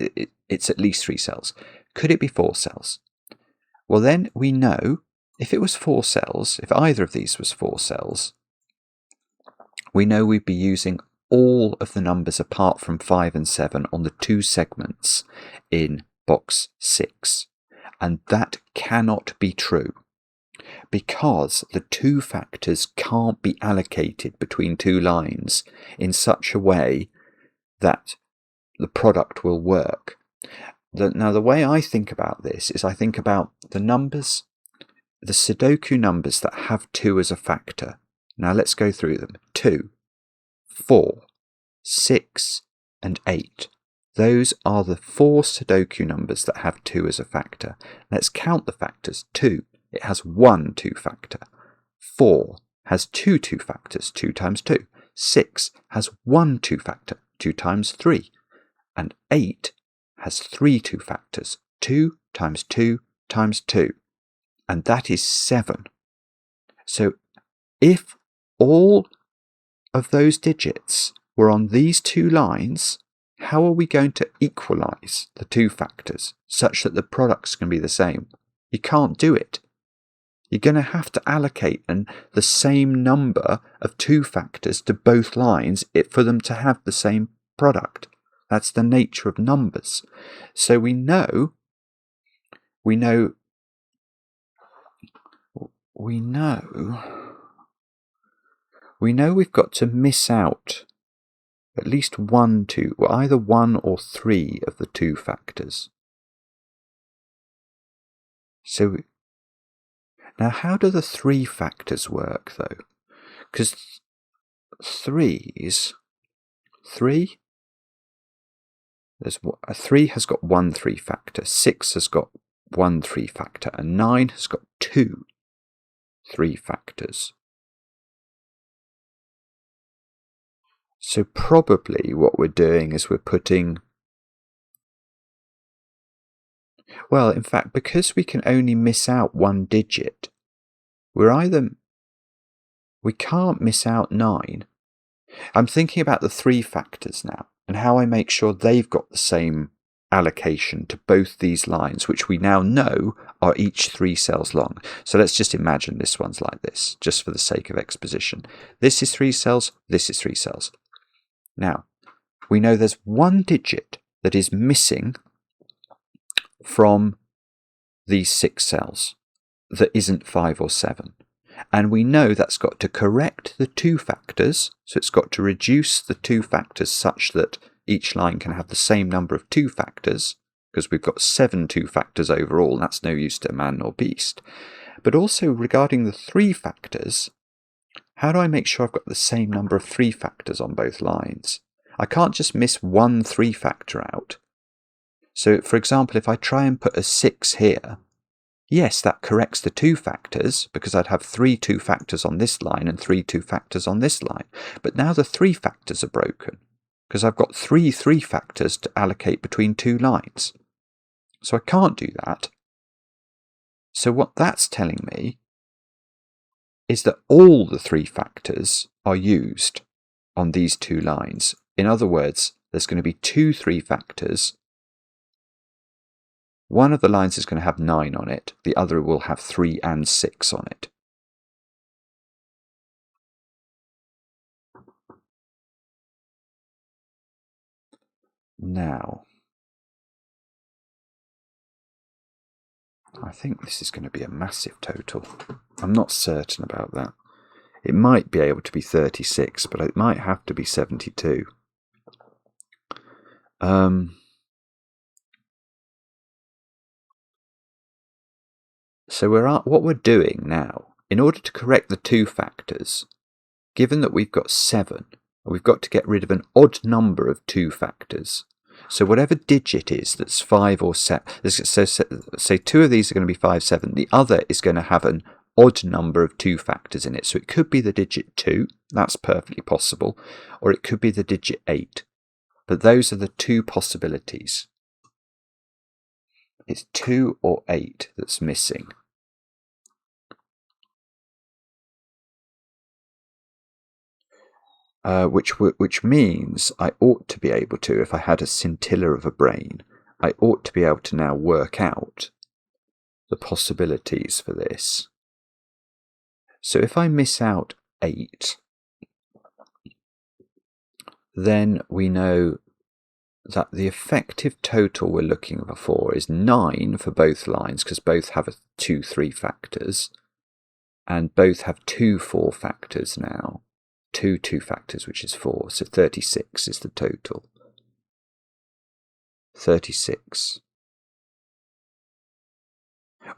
it's at least 3 cells. Could it be 4 cells? Well, then we know, if it was 4 cells, if either of these was 4 cells, we know we'd be using all of the numbers apart from 5 and 7 on the 2 segments in box 6. And that cannot be true, because the 2 factors can't be allocated between 2 lines in such a way that the product will work. Now, the way I think about this is I think about the numbers, the Sudoku numbers that have 2 as a factor. Now let's go through them. 2, 4, 6, and 8. Those are the 4 Sudoku numbers that have 2 as a factor. Let's count the factors. 2, it has 1 2-factor. 4 has 2 2-factors, 2 times 2. 6 has 1 2-factor, 2 times 3. And 8 has 3 2-factors, 2 times 2 times 2. And that is 7. So if all of those digits were on these 2 lines, how are we going to equalize the 2 factors such that the product's going to be the same? You can't do it. You're going to have to allocate the same number of 2 factors to both lines for them to have the same product. That's the nature of numbers. So we know we've got to miss out at least either 1 or 3 of the 2 factors. So now how do the 3 factors work though? Because 3 has got 1 3-factor, 6 has got 1 3-factor, and 9 has got 2 3-factors. So probably what we're doing is we're putting... Well, in fact, because we can only miss out 1 digit, we can't miss out 9. I'm thinking about the 3 factors now, and how I make sure they've got the same allocation to both these lines, which we now know are each 3 cells long. So let's just imagine this one's like this, just for the sake of exposition. This is 3 cells, this is 3 cells. Now, we know there's 1 digit that is missing from these 6 cells that isn't 5 or 7. And we know that's got to correct the 2 factors, so it's got to reduce the 2 factors such that each line can have the same number of 2 factors, because we've got 7 2 factors overall, and that's no use to man nor beast. But also regarding the 3 factors, how do I make sure I've got the same number of 3 factors on both lines? I can't just miss 1 3-factor out. So, for example, if I try and put a 6 here, yes, that corrects the 2 factors, because I'd have 3 2 factors on this line and 3 2 factors on this line. But now the 3 factors are broken, because I've got 3 3 factors to allocate between 2 lines. So I can't do that. So what that's telling me is that all the 3 factors are used on these 2 lines. In other words, there's going to be 2 3 factors. One of the lines is going to have 9 on it, the other will have 3 and 6 on it. Now, I think this is going to be a massive total. I'm not certain about that. It might be able to be 36, but it might have to be 72. So what we're doing now, in order to correct the 2 factors, given that we've got 7, we've got to get rid of an odd number of 2 factors. So whatever digit is that's 5 or 7, so say 2 of these are going to be 5, 7, the other is going to have an odd number of 2 factors in it. So it could be the digit 2, that's perfectly possible, or it could be the digit 8. But those are the 2 possibilities. It's 2 or 8 that's missing. Which means I ought to be able to, if I had a scintilla of a brain, I ought to be able to now work out the possibilities for this. So if I miss out 8, then we know that the effective total we're looking for is 9 for both lines, because both have 2 3 factors, and both have 2 4 factors now. 2 2 factors, which is 4, so 36 is the total. 36.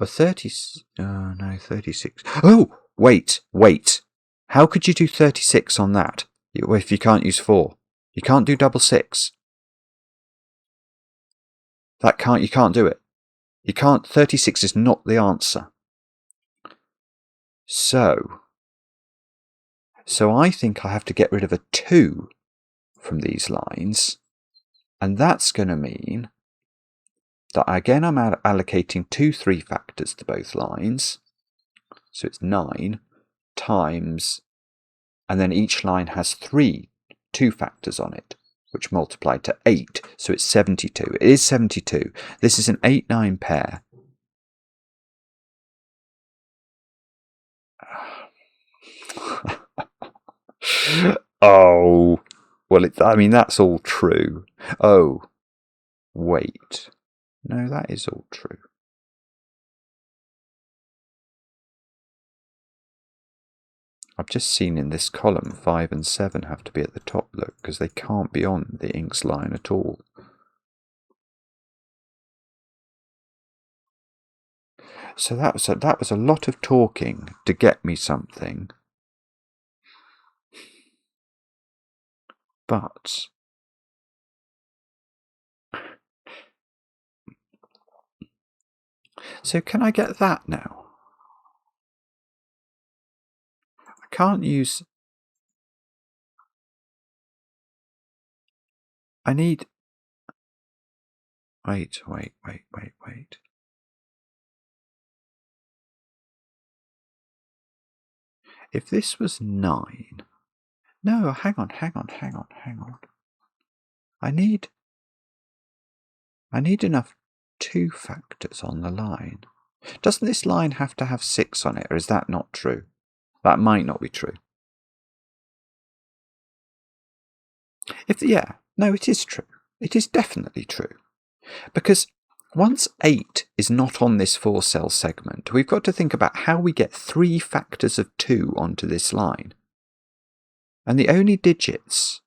Or 30... no, 36. Oh! Wait! How could you do 36 on that, if you can't use 4? You can't do double 6. You can't do it. You can't. 36 is not the answer. So I think I have to get rid of a 2 from these lines, and that's going to mean that again I'm allocating 2 3 factors to both lines, so it's 9 times, and then each line has 3 2 factors on it, which multiply to 8, so it's 72. It is 72. This is an 8-9 pair. Oh, well, I mean, that's all true. Oh, wait. No, that is all true. I've just seen in this column 5 and 7 have to be at the top, look, because they can't be on the inks line at all. So that was a lot of talking to get me something. But so can I get that now? I can't use... I need... Wait. If this was 9... No, hang on. I need enough 2 factors on the line. Doesn't this line have to have 6 on it, or is that not true? That might not be true. No, it is true. It is definitely true. Because once 8 is not on this 4-cell segment, we've got to think about how we get 3 factors of 2 onto this line. And the only digits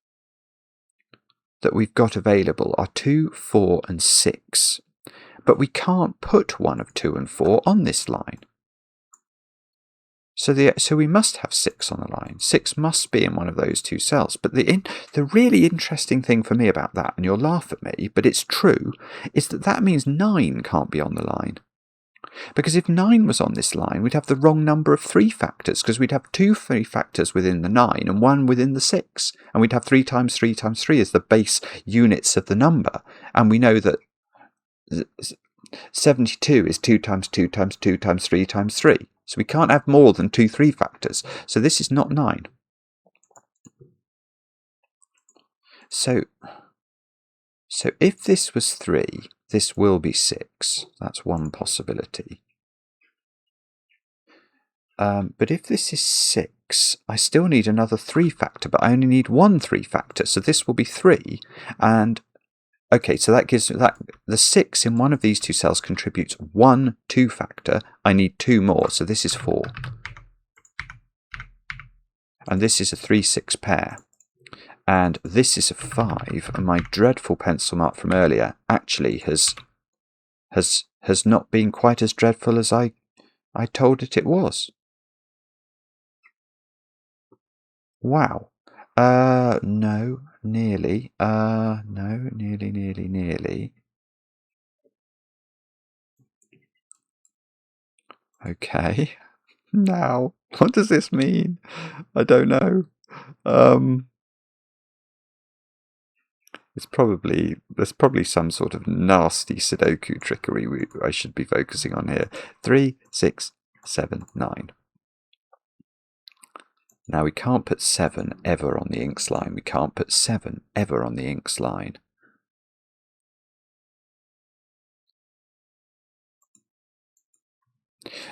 that we've got available are 2, 4 and 6. But we can't put one of 2 and 4 on this line. So we must have 6 on the line. 6 must be in one of those 2 cells. But the really interesting thing for me about that, and you'll laugh at me, but it's true, is that means 9 can't be on the line. Because if 9 was on this line, we'd have the wrong number of 3 factors, because we'd have 2 3 factors within the 9 and 1 within the 6. And we'd have 3 times 3 times 3 as the base units of the number. And we know that 72 is 2 times 2 times 2 times 3 times 3. So we can't have more than 2 3 factors. So this is not 9. So if this was 3, this will be 6. That's one possibility. But if this is 6, I still need another 3 factor, but I only need 1 3 factor. So this will be 3. And okay, so that gives the 6 in one of these 2 cells contributes 1 2 factor. I need 2 more, so this is 4. And this is a 3 6 pair. And this is a 5, and my dreadful pencil mark from earlier actually has not been quite as dreadful as I told it was. Wow. No, nearly. No, nearly. Okay. Now, what does this mean? I don't know. There's probably some sort of nasty sudoku trickery I should be focusing on here. 3, 6, 7, 9. Now we can't put 7 ever on the inks line. We can't put 7 ever on the inks line.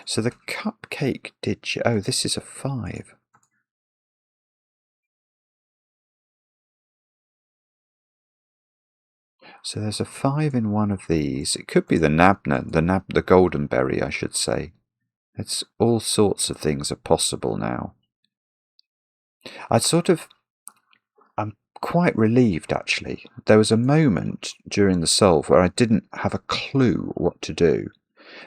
So the cupcake digit... Oh, this is a 5. So there's a 5 in one of these. It could be the the goldenberry, I should say. It's all sorts of things are possible now. I'm quite relieved, actually. There was a moment during the solve where I didn't have a clue what to do.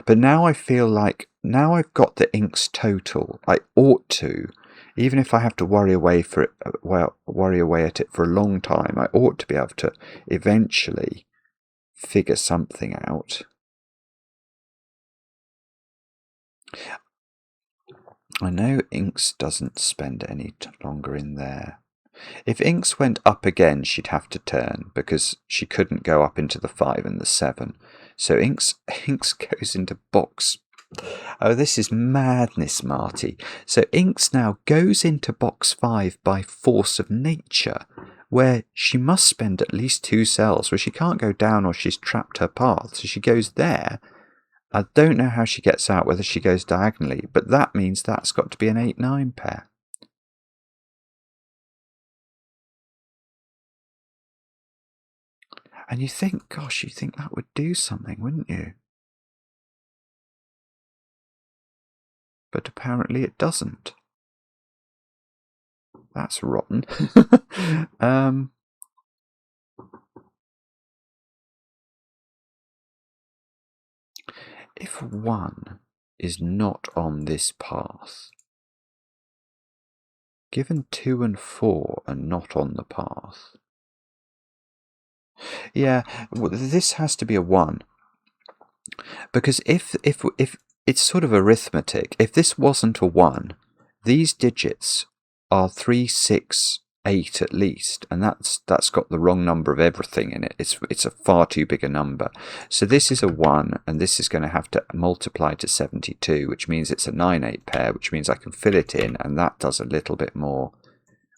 But now I feel like, now I've got the inks total, I ought to, even if I have to worry away at it for a long time, I ought to be able to eventually figure something out. I know Inks doesn't spend any longer in there. If Inks went up again, she'd have to turn, because she couldn't go up into the 5 and the 7. So Inks goes into box. Oh, this is madness, Marty. So Inks now goes into box 5 by force of nature, where she must spend at least 2 cells, where she can't go down or she's trapped her path. So she goes there. I don't know how she gets out, whether she goes diagonally, but that means that's got to be an 8-9 pair. And you think, gosh, you think that would do something, wouldn't you? But apparently it doesn't. That's rotten. If 1 is not on this path, given 2 and 4 are not on the path. Yeah, this has to be a 1. Because if it's sort of arithmetic, if this wasn't a 1, these digits are 3, 6, 8 at least, and that's got the wrong number of everything in it. It's a far too big a number. So this is a 1, and this is going to have to multiply to 72, which means it's a 9-8 pair, which means I can fill it in, and that does a little bit more.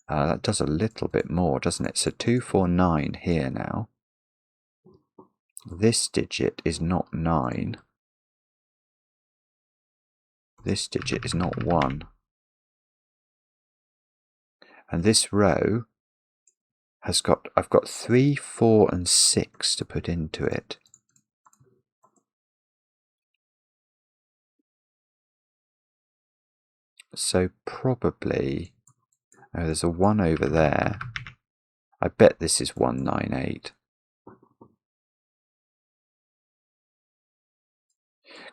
That does a little bit more, doesn't it? So 2, 4, 9 here now. This digit is not 9. This digit is not 1. And this row has got, I've got 3, 4, and 6 to put into it. So probably, oh, there's a 1 over there. I bet this is 198.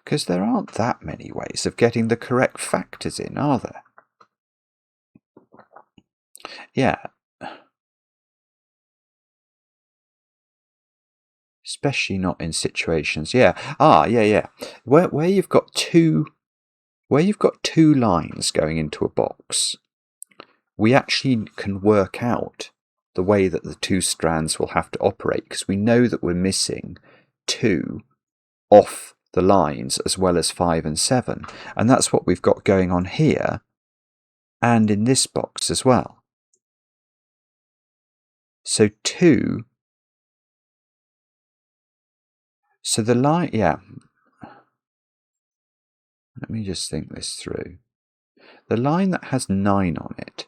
Because there aren't that many ways of getting the correct factors in, are there? Yeah. Especially not in situations. Yeah. Yeah. Where you've got two lines going into a box, we actually can work out the way that the 2 strands will have to operate, because we know that we're missing 2 off the lines as well as 5 and 7. And that's what we've got going on here and in this box as well. So 2. So the line, yeah. Let me just think this through. The line that has 9 on it,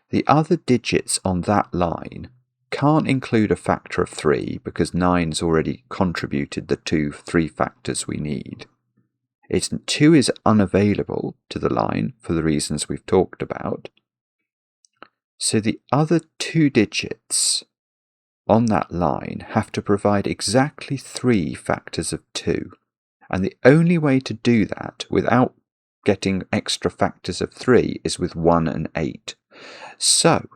the other digits on that line can't include a factor of 3, because 9's already contributed the 2, 3 factors we need. 2 is unavailable to the line for the reasons we've talked about. So the other 2 digits on that line have to provide exactly 3 factors of 2. And the only way to do that without getting extra factors of 3 is with 1 and 8. So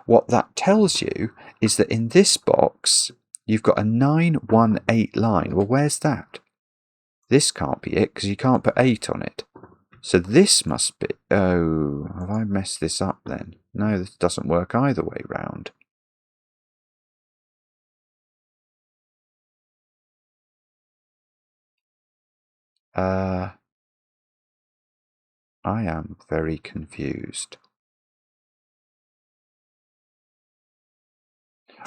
what that tells you is that in this box, you've got a 9, 1, 8 line. Well, where's that? This can't be it, because you can't put 8 on it. So this must be... Oh, have I messed this up then? No, this doesn't work either way round. I am very confused.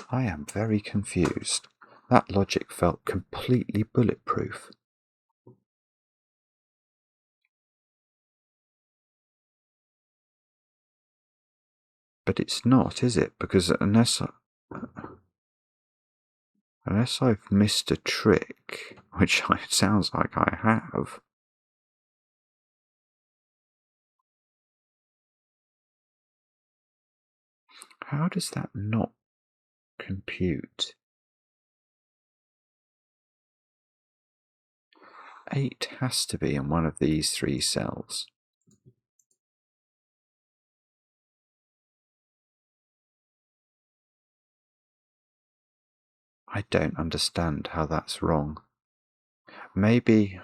I am very confused. That logic felt completely bulletproof. But it's not, is it? Because unless I've missed a trick, which it sounds like I have. How does that not compute? 8 has to be in one of these 3 cells. I don't understand how that's wrong. Maybe...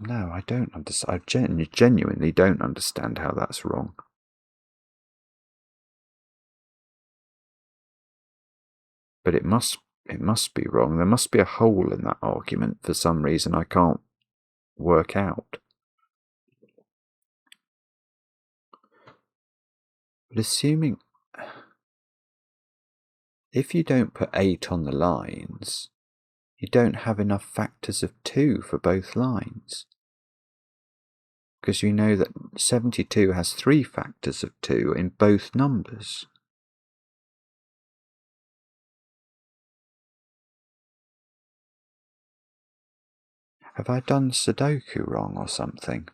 No, I don't understand. I genuinely don't understand how that's wrong. But it must be wrong. There must be a hole in that argument for some reason I can't work out. But assuming... if you don't put 8 on the lines, you don't have enough factors of 2 for both lines. Because you know that 72 has 3 factors of 2 in both numbers. Have I done sudoku wrong or something?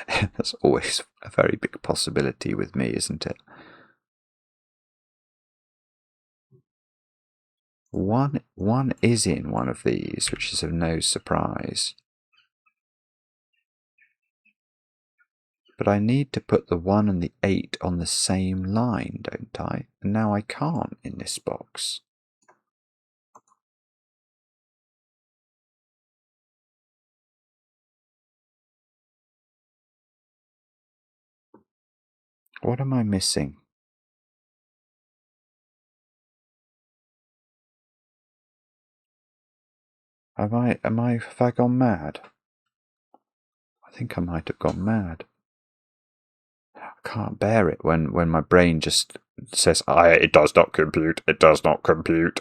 That's always a very big possibility with me, isn't it? One is in one of these, which is of no surprise. But I need to put the 1 and the 8 on the same line, don't I? And now I can't in this box. What am I missing? Have I gone mad? I think I might have gone mad. I can't bear it when my brain just says, it does not compute, it does not compute.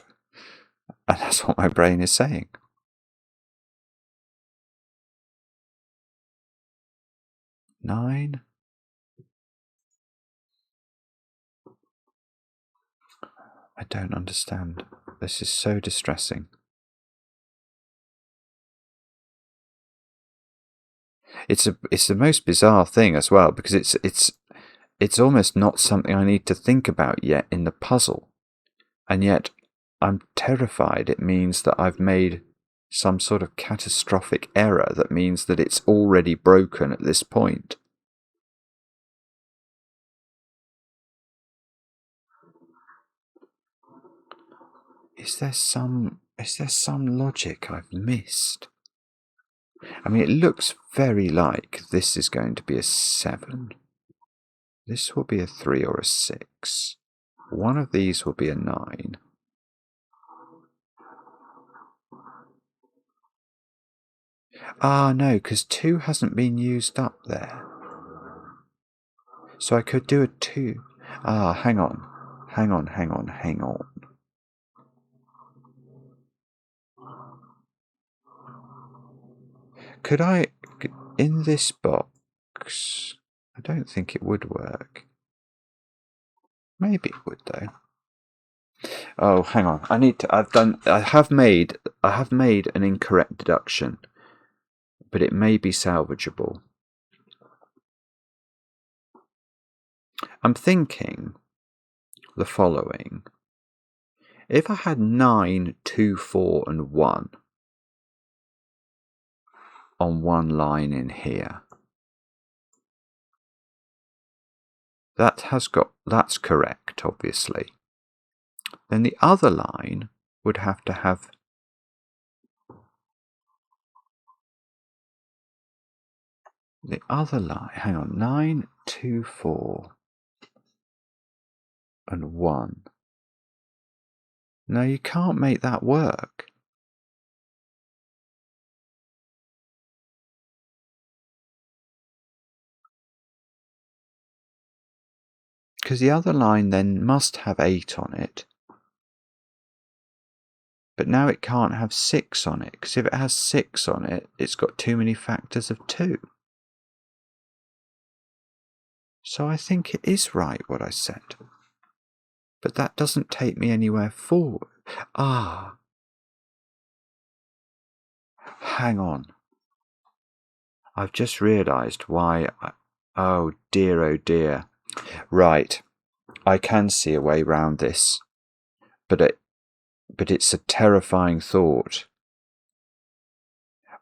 And that's what my brain is saying. Nine? I don't understand. This is so distressing. It's the most bizarre thing as well, because it's almost not something I need to think about yet in the puzzle. And yet I'm terrified it means that I've made some sort of catastrophic error that means that it's already broken at this point. Is there some logic I've missed? I mean, it looks very like this is going to be a 7. This will be a 3 or a 6. One of these will be a 9. Ah, no, because 2 hasn't been used up there. So I could do a 2. Ah, hang on. Could I, in this box, I don't think it would work. Maybe it would though. Oh, hang on. I have made an incorrect deduction, but it may be salvageable. I'm thinking the following. If I had 9, 2, 4 and 1 on one line in here, that's correct, obviously. Then the other line would have to have the other line, hang on, 9, 2, 4 and 1. No, you can't make that work. Because the other line then must have 8 on it. But now it can't have 6 on it, because if it has 6 on it, it's got too many factors of 2. So I think it is right what I said. But that doesn't take me anywhere forward. Ah. Hang on. I've just realised why oh dear. Right. I can see a way round this. But it's a terrifying thought.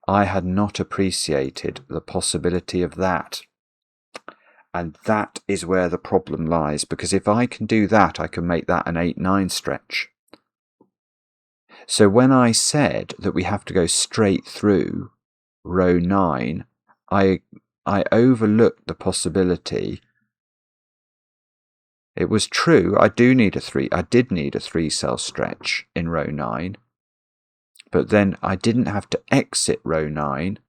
I had not appreciated the possibility of that. And that is where the problem lies, because if I can do that, I can make that an 8-9 stretch. So when I said that we have to go straight through row 9, I overlooked the possibility. It was true, I did need a 3-cell stretch in row 9, but then I didn't have to exit row 9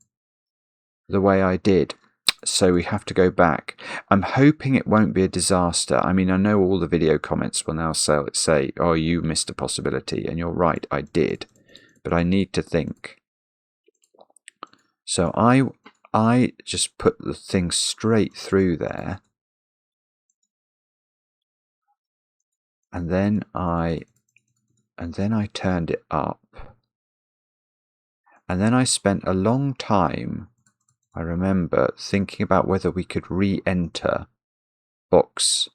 the way I did. So we have to go back. I'm hoping it won't be a disaster. I mean, I know all the video comments will now say, oh, you missed a possibility, and you're right, I did, but I need to think. So I just put the thing straight through there, and then I turned it up, and then I spent a long time, I remember, thinking about whether we could re-enter box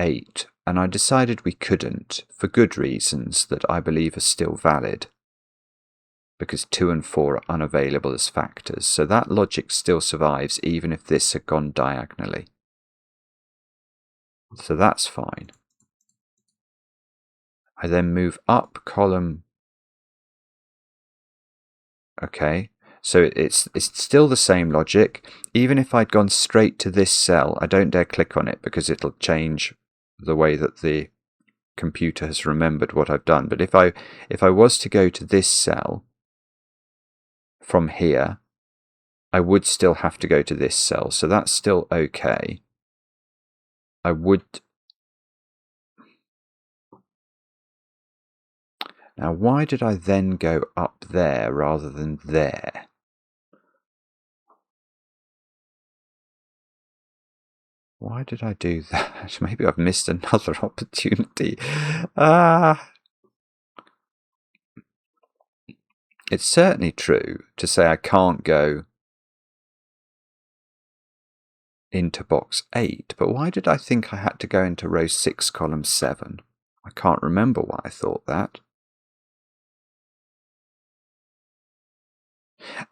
8, and I decided we couldn't, for good reasons that I believe are still valid, because 2 and 4 are unavailable as factors. So that logic still survives even if this had gone diagonally. So that's fine. I then move up column. Okay. So it's still the same logic. Even if I'd gone straight to this cell, I don't dare click on it because it'll change the way that the computer has remembered what I've done. But if I was to go to this cell from here, I would still have to go to this cell. So that's still okay. I would. Now, why did I then go up there rather than there? Why did I do that? Maybe I've missed another opportunity. It's certainly true to say I can't go into box 8, but why did I think I had to go into row 6, column 7? I can't remember why I thought that.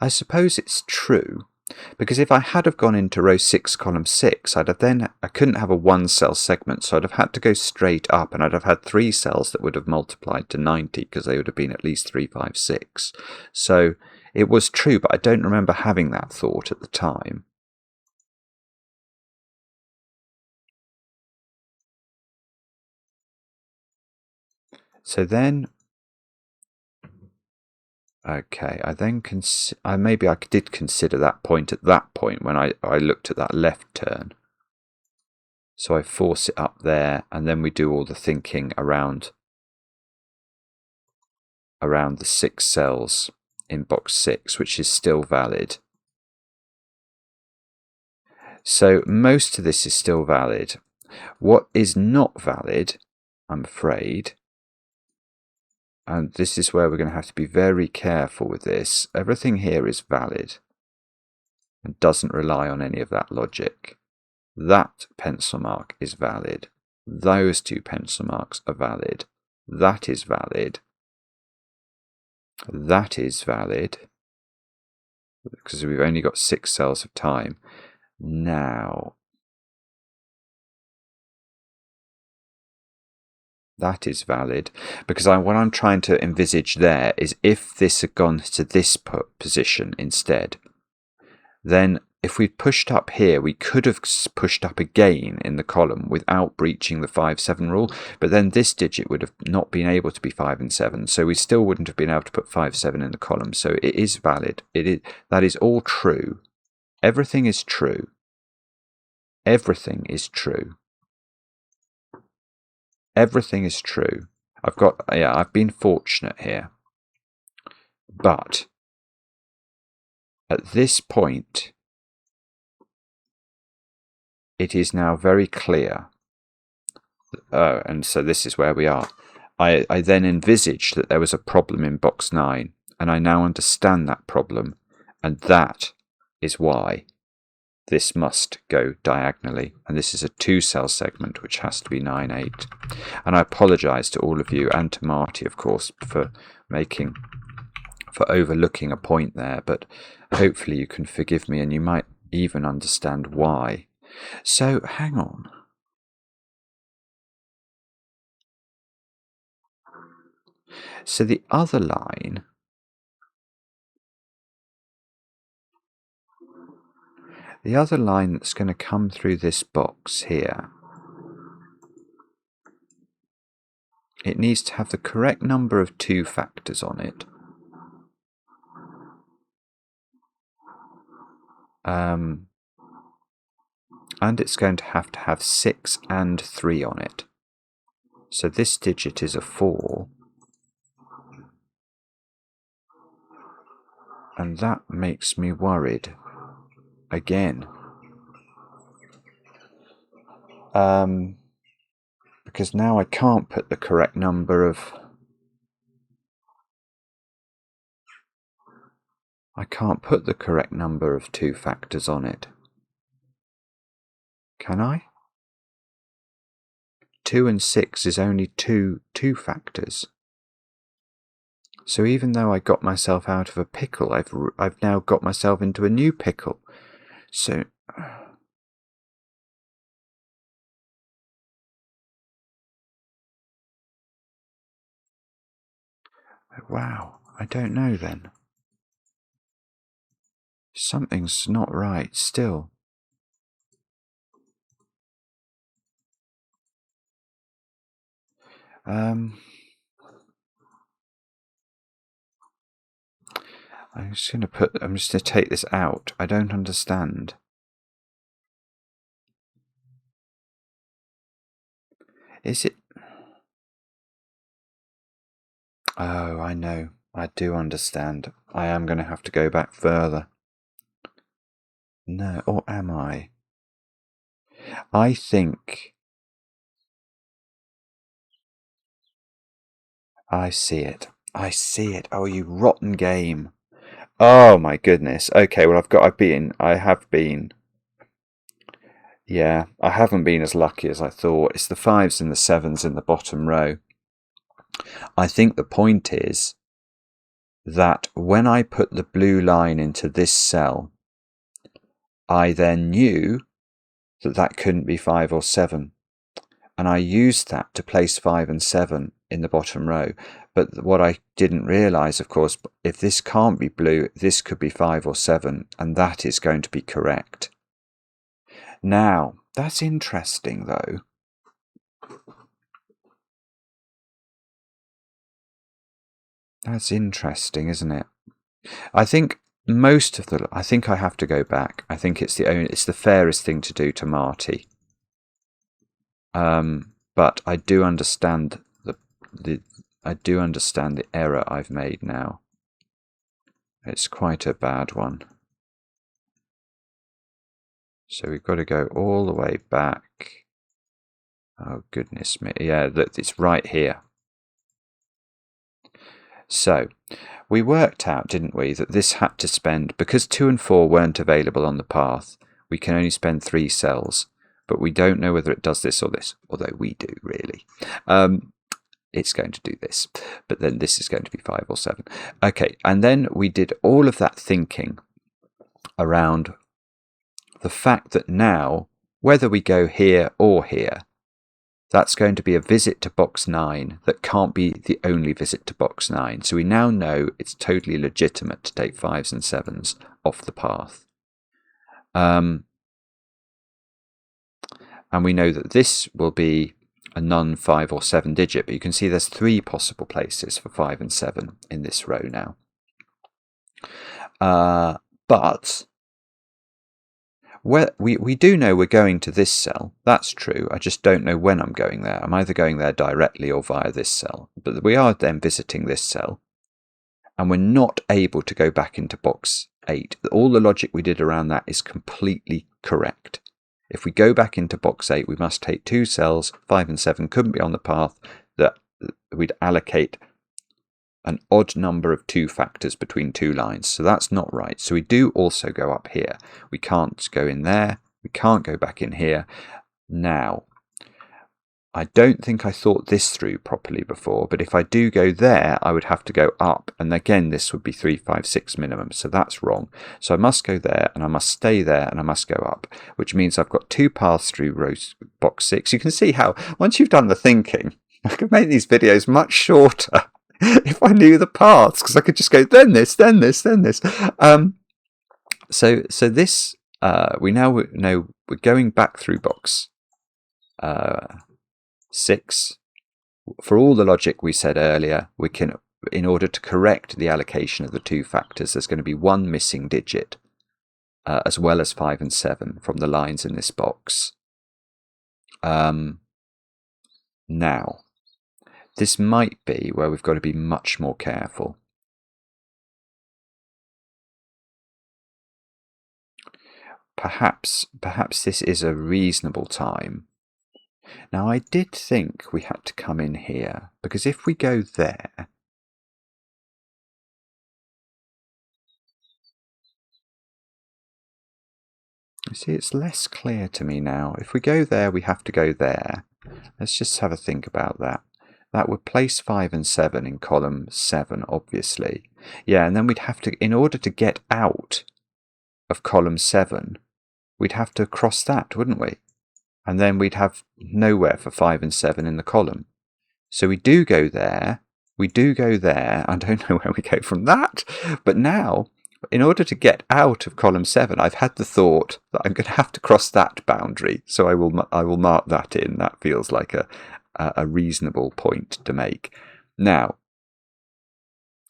I suppose it's true, because if I had have gone into row 6, column 6, I couldn't have a 1-cell segment, so I'd have had to go straight up, and I'd have had 3 cells that would have multiplied to 90, because they would have been at least 3, 5, 6. So it was true, but I don't remember having that thought at the time. So then, okay, maybe I did consider that point at that point when I looked at that left turn. So I force it up there, and then we do all the thinking around the 6 cells in box 6, which is still valid. So most of this is still valid. What is not valid, I'm afraid, and this is where we're going to have to be very careful with this. Everything here is valid and doesn't rely on any of that logic. That pencil mark is valid. Those 2 pencil marks are valid. That is valid. That is valid. Because we've only got 6 cells of time. Now, that is valid, because what I'm trying to envisage there is if this had gone to this position instead, then if we pushed up here, we could have pushed up again in the column without breaching the 5-7 rule, but then this digit would have not been able to be 5 and 7, so we still wouldn't have been able to put 5, 7 in the column. So it is valid. That is all true. Everything is true. Everything is true. Everything is true. I've been fortunate here. But at this point, it is now very clear. And so this is where we are. I then envisaged that there was a problem in box 9, and I now understand that problem, and that is why this must go diagonally, and this is a 2-cell segment which has to be 9, 8. And I apologise to all of you, and to Marty, of course, for overlooking a point there, but hopefully you can forgive me, and you even understand why. So hang on. So the other line that's going to come through this box here, it needs to have the correct number of 2 factors on it. And it's going to have 6 and 3 on it. So this digit is a 4. And that makes me worried. Again. Because now I can't put the correct number of... I can't put the correct number of 2 factors on it. Can I? 2 and 6 is only 2 factors. So even though I got myself out of a pickle, I've now got myself into a new pickle. So... wow, I don't know then. Something's not right still. I'm just going to take this out. I don't understand. Is it? Oh, I know. I do understand. I am going to have to go back further. No, or am I? I think... I see it. I see it. Oh, you rotten game. Oh my goodness. Okay, well I have been. Yeah, I haven't been as lucky as I thought. It's the 5s and the 7s in the bottom row. I think the point is that when I put the blue line into this cell, I then knew that that couldn't be 5 or 7. And I used that to place 5 and 7 in the bottom row. But what I didn't realise, of course, if this can't be blue, this could be 5 or 7, and that is going to be correct. Now, that's interesting, though. That's interesting, isn't it? I think I think I have to go back. I think it's the fairest thing to do to Marty. But I do understand the error I've made now. It's quite a bad one. So we've got to go all the way back. Oh goodness me. Yeah, look, it's right here. So we worked out, didn't we, that this had to spend, because 2 and 4 weren't available on the path, we can only spend 3 cells. But we don't know whether it does this or this, although we do, really. It's going to do this, but then this is going to be 5 or 7. Okay, and then we did all of that thinking around the fact that now, whether we go here or here, that's going to be a visit to box 9 that can't be the only visit to box 9. So we now know it's totally legitimate to take 5s and 7s off the path. And we know that this will be a non-5 or 7 digit, but you can see there's 3 possible places for 5 and 7 in this row now. But we do know we're going to this cell. That's true. I just don't know when I'm going there. I'm either going there directly or via this cell. But we are then visiting this cell. And we're not able to go back into box 8. All the logic we did around that is completely correct. If we go back into box 8, we must take 2 cells. 5 and 7 couldn't be on the path. That we'd allocate an odd number of 2 factors between 2 lines. So that's not right. So we do also go up here. We can't go in there. We can't go back in here. Now, I don't think I thought this through properly before, but if I do go there, I would have to go up, and again this would be 3, 5, 6 minimum, so that's wrong. So I must go there, and I must stay there, and I must go up, which means I've got 2 paths through row box 6. You can see how, once you've done the thinking, I could make these videos much shorter if I knew the paths, because I could just go then this, then this, then this. So this, we now know we're going back through box 6. For all the logic we said earlier, we can, in order to correct the allocation of the 2 factors, there's going to be 1 missing digit, as well as 5 and 7 from the lines in this box. Now, this might be where we've got to be much more careful. Perhaps this is a reasonable time. Now, I did think we had to come in here, because if we go there, you see, it's less clear to me now. If we go there, we have to go there. Let's just have a think about that. That would place 5 and 7 in column 7, obviously. Yeah, and then we'd have to, in order to get out of column 7, we'd have to cross that, wouldn't we? And then we'd have nowhere for 5 and 7 in the column. So we do go there, I don't know where we go from that, but now, in order to get out of column 7, I've had the thought that I'm going to have to cross that boundary, so I will mark that in. That feels like a reasonable point to make. Now,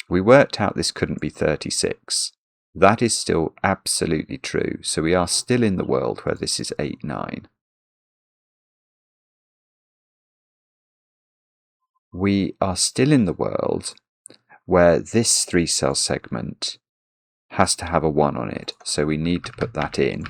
we worked out this couldn't be 36. That is still absolutely true, so we are still in the world where this is 8, 9. We are still in the world where this 3-cell segment has to have a 1 on it, so we need to put that in,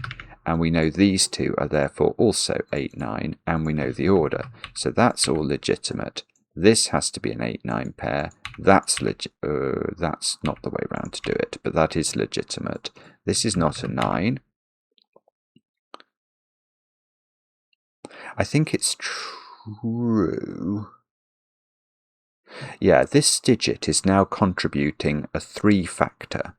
and we know these 2 are therefore also 8, 9, and we know the order, so that's all legitimate. This has to be an 8, 9 pair. That's not the way round to do it, but that is legitimate. This is not a 9. I think it's true. Yeah, this digit is now contributing a 3 factor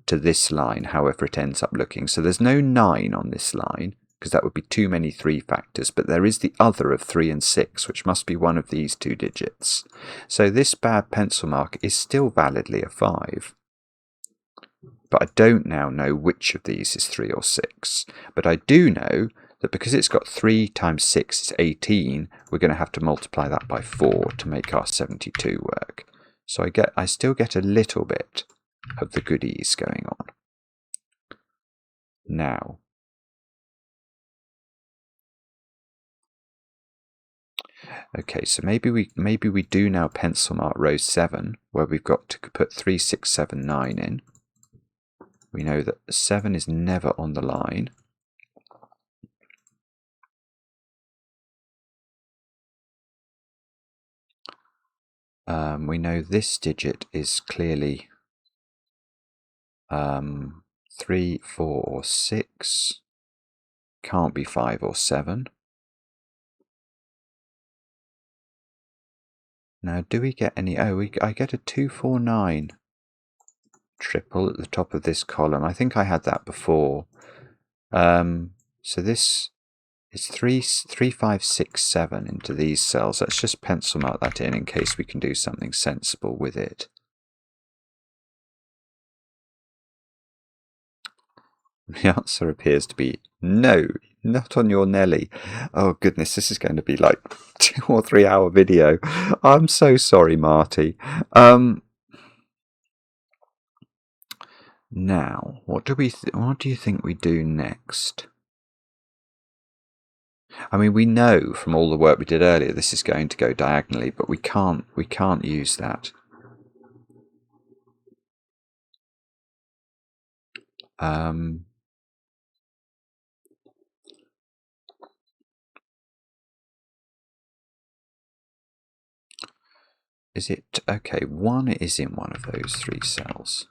to this line, however it ends up looking. So there's no 9 on this line, because that would be too many 3 factors, but there is the other of 3 and 6, which must be one of these 2 digits. So this bad pencil mark is still validly a 5. But I don't now know which of these is 3 or 6. But I do know that because it's got 3 times 6 is 18, we're going to have to multiply that by 4 to make our 72 work. So I still get a little bit of the goodies going on. Now, okay, so maybe we do now pencil mark row 7, where we've got to put 3, 6, 7, 9 in. We know that 7 is never on the line. We know this digit is clearly 3, 4, or 6. Can't be 5 or 7. Now, do we get any? Oh, I get a 2, 4, 9 triple at the top of this column. I think I had that before. So this is 3, 5, 6, 7 into these cells. Let's just pencil mark that in case we can do something sensible with it. The answer appears to be no, not on your Nelly. Oh goodness, this is going to be like 2 or 3 hour video. I'm so sorry, Marty. Now, what do you think we do next? I mean, we know from all the work we did earlier this is going to go diagonally, but we can't use that. Is it okay? 1 is in one of those 3 cells.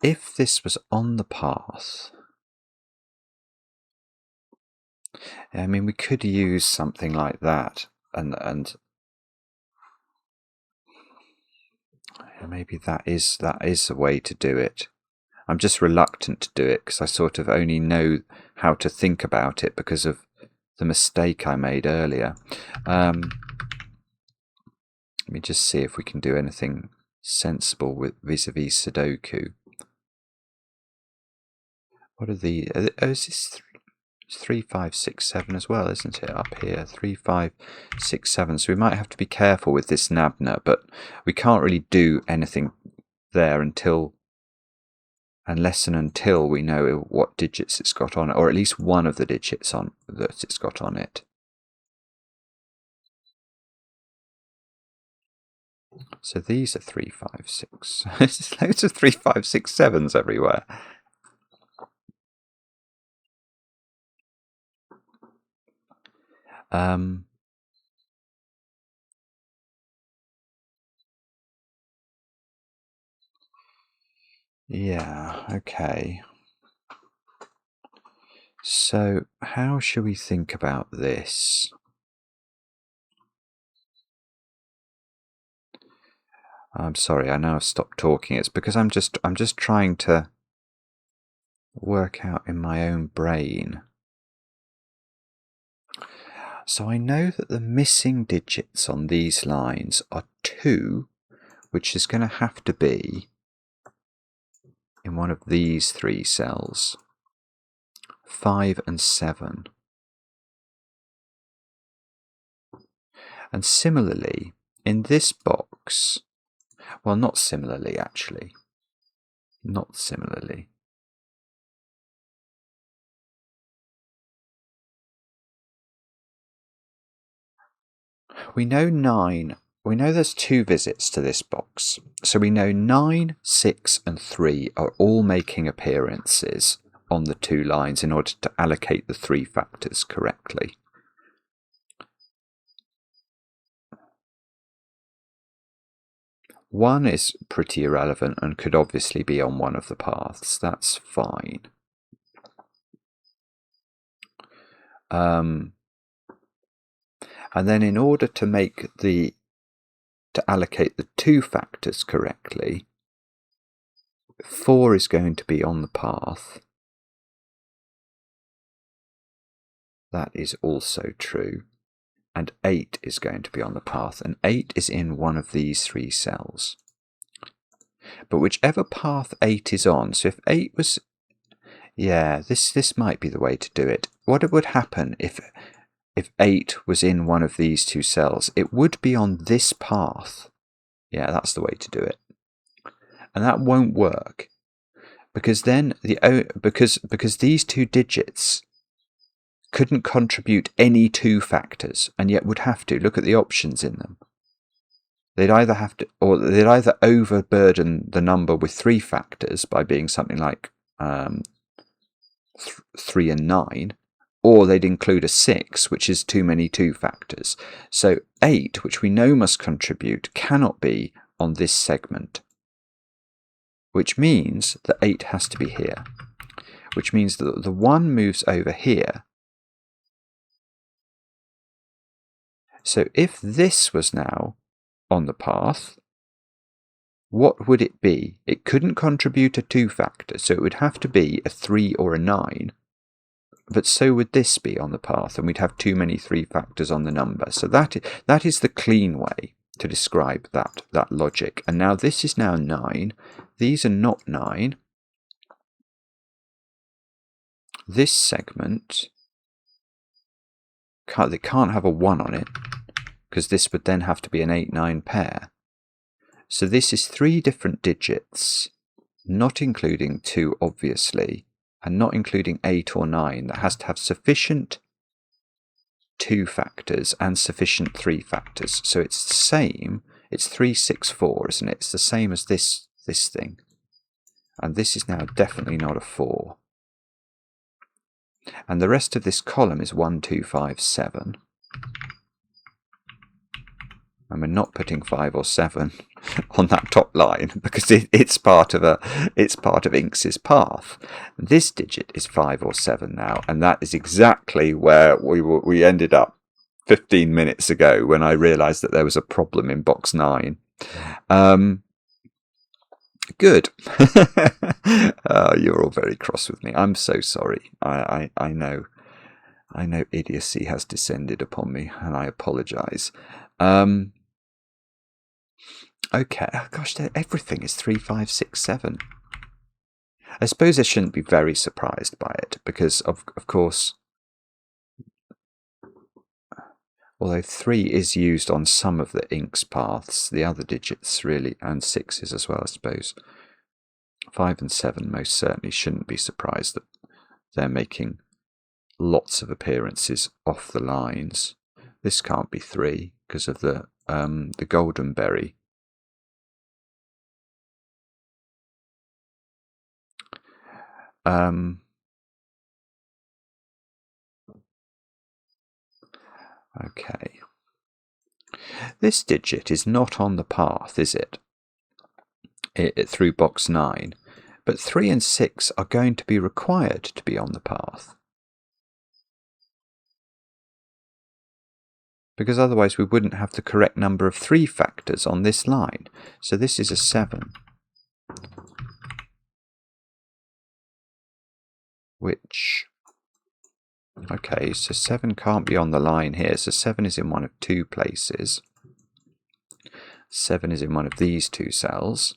If this was on the path, I mean, we could use something like that, and maybe that is a way to do it. I'm just reluctant to do it because I sort of only know how to think about it because of the mistake I made earlier. Let me just see if we can do anything sensible with vis-a-vis sudoku. What are the... Oh, is this 3, 5, 6, 7 as well, isn't it? Up here, 3, 5, 6, 7. So we might have to be careful with this nabna, but we can't really do anything there unless and until we know what digits it's got on it, or at least one of the digits that it's got on it. So these are 3, 5, 6. There's loads of 3, 5, 6, 7s everywhere. Yeah, okay. So how should we think about this? I'm sorry, I know I've stopped talking. It's because I'm just trying to work out in my own brain. So I know that the missing digits on these lines are 2, which is going to have to be in one of these 3 cells, 5 and 7. And similarly, in this box, well, not similarly actually, not similarly. We know 9. We know there's 2 visits to this box. So we know 9, 6 and 3 are all making appearances on the 2 lines in order to allocate the 3 factors correctly. One is pretty irrelevant and could obviously be on one of the paths. That's fine. And then in order to allocate the 2 factors correctly, 4 is going to be on the path. That is also true. And 8 is going to be on the path, and 8 is in one of these 3 cells. But whichever path 8 is on, so if 8 was... Yeah, this might be the way to do it. What would happen if 8 was in one of these 2 cells? It would be on this path. Yeah, that's the way to do it. And that won't work, because then because these 2 digits couldn't contribute any 2 factors, and yet would have to. Look at the options in them. They'd either have to, or they'd either overburden the number with 3 factors by being something like 3 and 9, or they'd include a 6, which is too many 2 factors. So 8, which we know must contribute, cannot be on this segment, which means that 8 has to be here, which means that the 1 moves over here. So if this was now on the path, what would it be? It couldn't contribute a 2 factor, so it would have to be a 3 or a 9. But so would this be on the path, and we'd have too many 3 factors on the number. So that is the clean way to describe that logic. And now this is now 9. These are not 9. This segment, they can't have a 1 on it, because this would then have to be an 8-9 pair. So this is 3 different digits, not including 2 obviously, and not including 8 or 9, that has to have sufficient 2 factors and sufficient 3 factors. So it's the same, it's 3, 6, 4, isn't it? It's the same as this thing. And this is now definitely not a 4. And the rest of this column is 1, 2, 5, 7. And we're not putting 5 or 7 on that top line because it's part of Inks's path. This digit is 5 or 7 now, and that is exactly where we ended up 15 minutes ago when I realised that there was a problem in box 9. Good. You're all very cross with me. I'm so sorry. I know idiocy has descended upon me, and I apologise. Okay, oh gosh, everything is 3, 5, 6, 7. I suppose I shouldn't be very surprised by it because, of course, although 3 is used on some of the Inks paths, the other digits really, and 6s as well, I suppose. 5 and 7 most certainly shouldn't be surprised that they're making lots of appearances off the lines. This can't be 3 because of the goldenberry. Okay. This digit is not on the path, is it? Through box 9. But 3 and 6 are going to be required to be on the path. Because otherwise we wouldn't have the correct number of 3 factors on this line. So this is a 7. Which, okay, so 7 can't be on the line here. So 7 is in one of 2 places. 7 is in one of these 2 cells.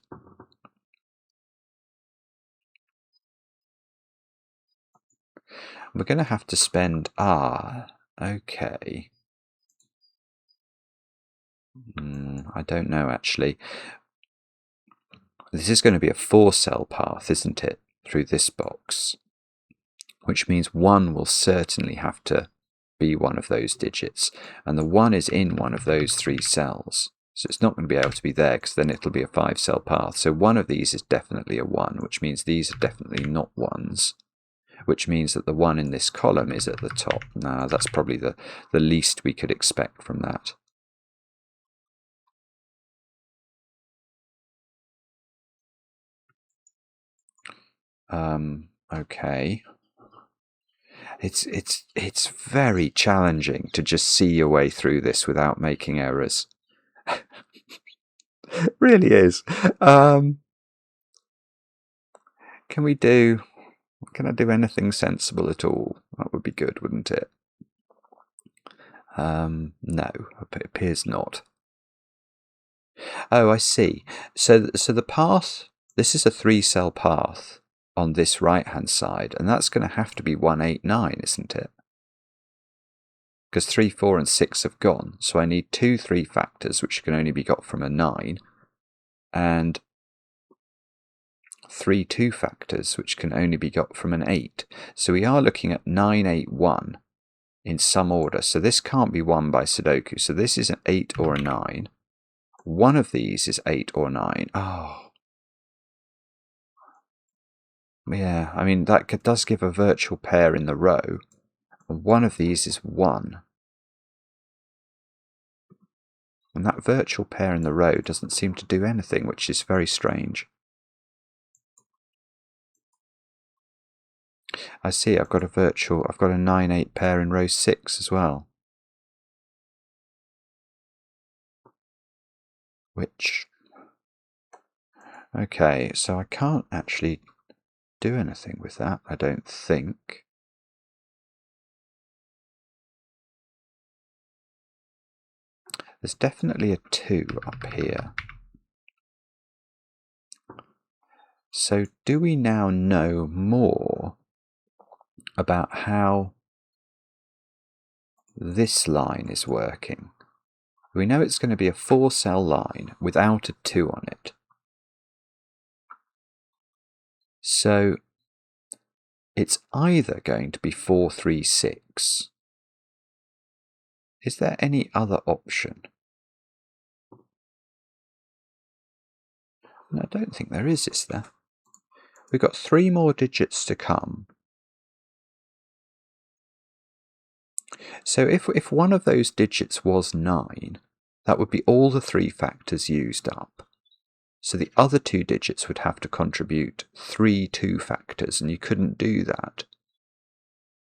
We're going to have to spend, okay. I don't know, actually. This is going to be a 4-cell path, isn't it, through this box? Which means 1 will certainly have to be one of those digits. And the 1 is in one of those 3 cells. So it's not going to be able to be there because then it'll be a 5-cell path. So one of these is definitely a 1, which means these are definitely not 1s. Which means that the 1 in this column is at the top. Now, that's probably the least we could expect from that. Okay. It's very challenging to just see your way through this without making errors. It really is. Can I do anything sensible at all? That would be good, wouldn't it? No, it appears not. Oh, I see. So the path, this is a 3-cell path on this right-hand side, and that's going to have to be 1, 8, 9, isn't it? Because 3, 4, and 6 have gone, so I need 2 3 factors, which can only be got from a 9, and 3 2 factors, which can only be got from an 8. So we are looking at 9, 8, 1 in some order. So this can't be 1 by sudoku. So this is an 8 or a 9. One of these is 8 or 9. Oh. Yeah, I mean, that does give a virtual pair in the row. One of these is 1. And that virtual pair in the row doesn't seem to do anything, which is very strange. I see, I've got a 9, 8 pair in row 6 as well. Which, okay, so I can't actually do anything with that, I don't think. There's definitely a 2 up here. So do we now know more about how this line is working? We know it's going to be a 4-cell line without a 2 on it. So it's either going to be 4, 3, 6. Is there any other option? No, I don't think there is there? We've got 3 more digits to come. So if one of those digits was 9, that would be all the 3 factors used up. So the other two digits would have to contribute 3 2 factors, and you couldn't do that.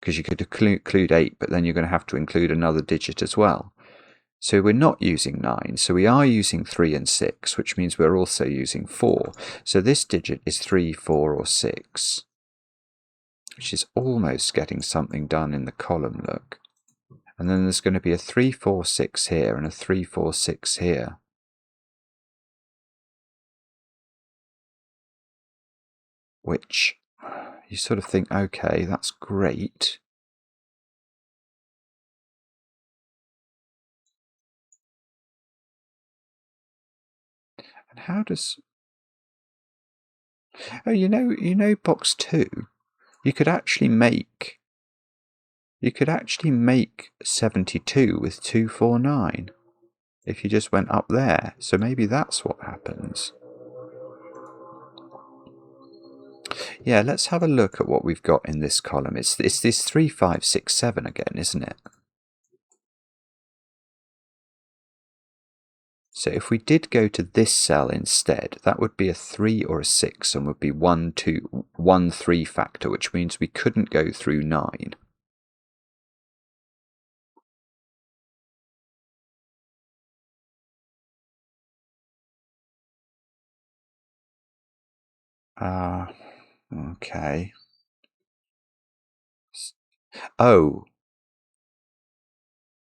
Because you could include 8, but then you're going to have to include another digit as well. So we're not using 9, so we are using 3 and 6, which means we're also using 4. So this digit is 3, 4, or 6, which is almost getting something done in the column, look. And then there's going to be a 3, 4, 6 here and a 3, 4, 6 here. Which you sort of think, okay, that's great. And how does... Oh, you know box 2, you could actually make 72 with 2, 4, 9 if you just went up there. So maybe that's what happens. Yeah, let's have a look at what we've got in this column. It's this 3, 5, 6, 7 again, isn't it? So if we did go to this cell instead, that would be a 3 or a 6 and would be 1, 2, 1, 3 factor, which means we couldn't go through 9. Okay. Oh.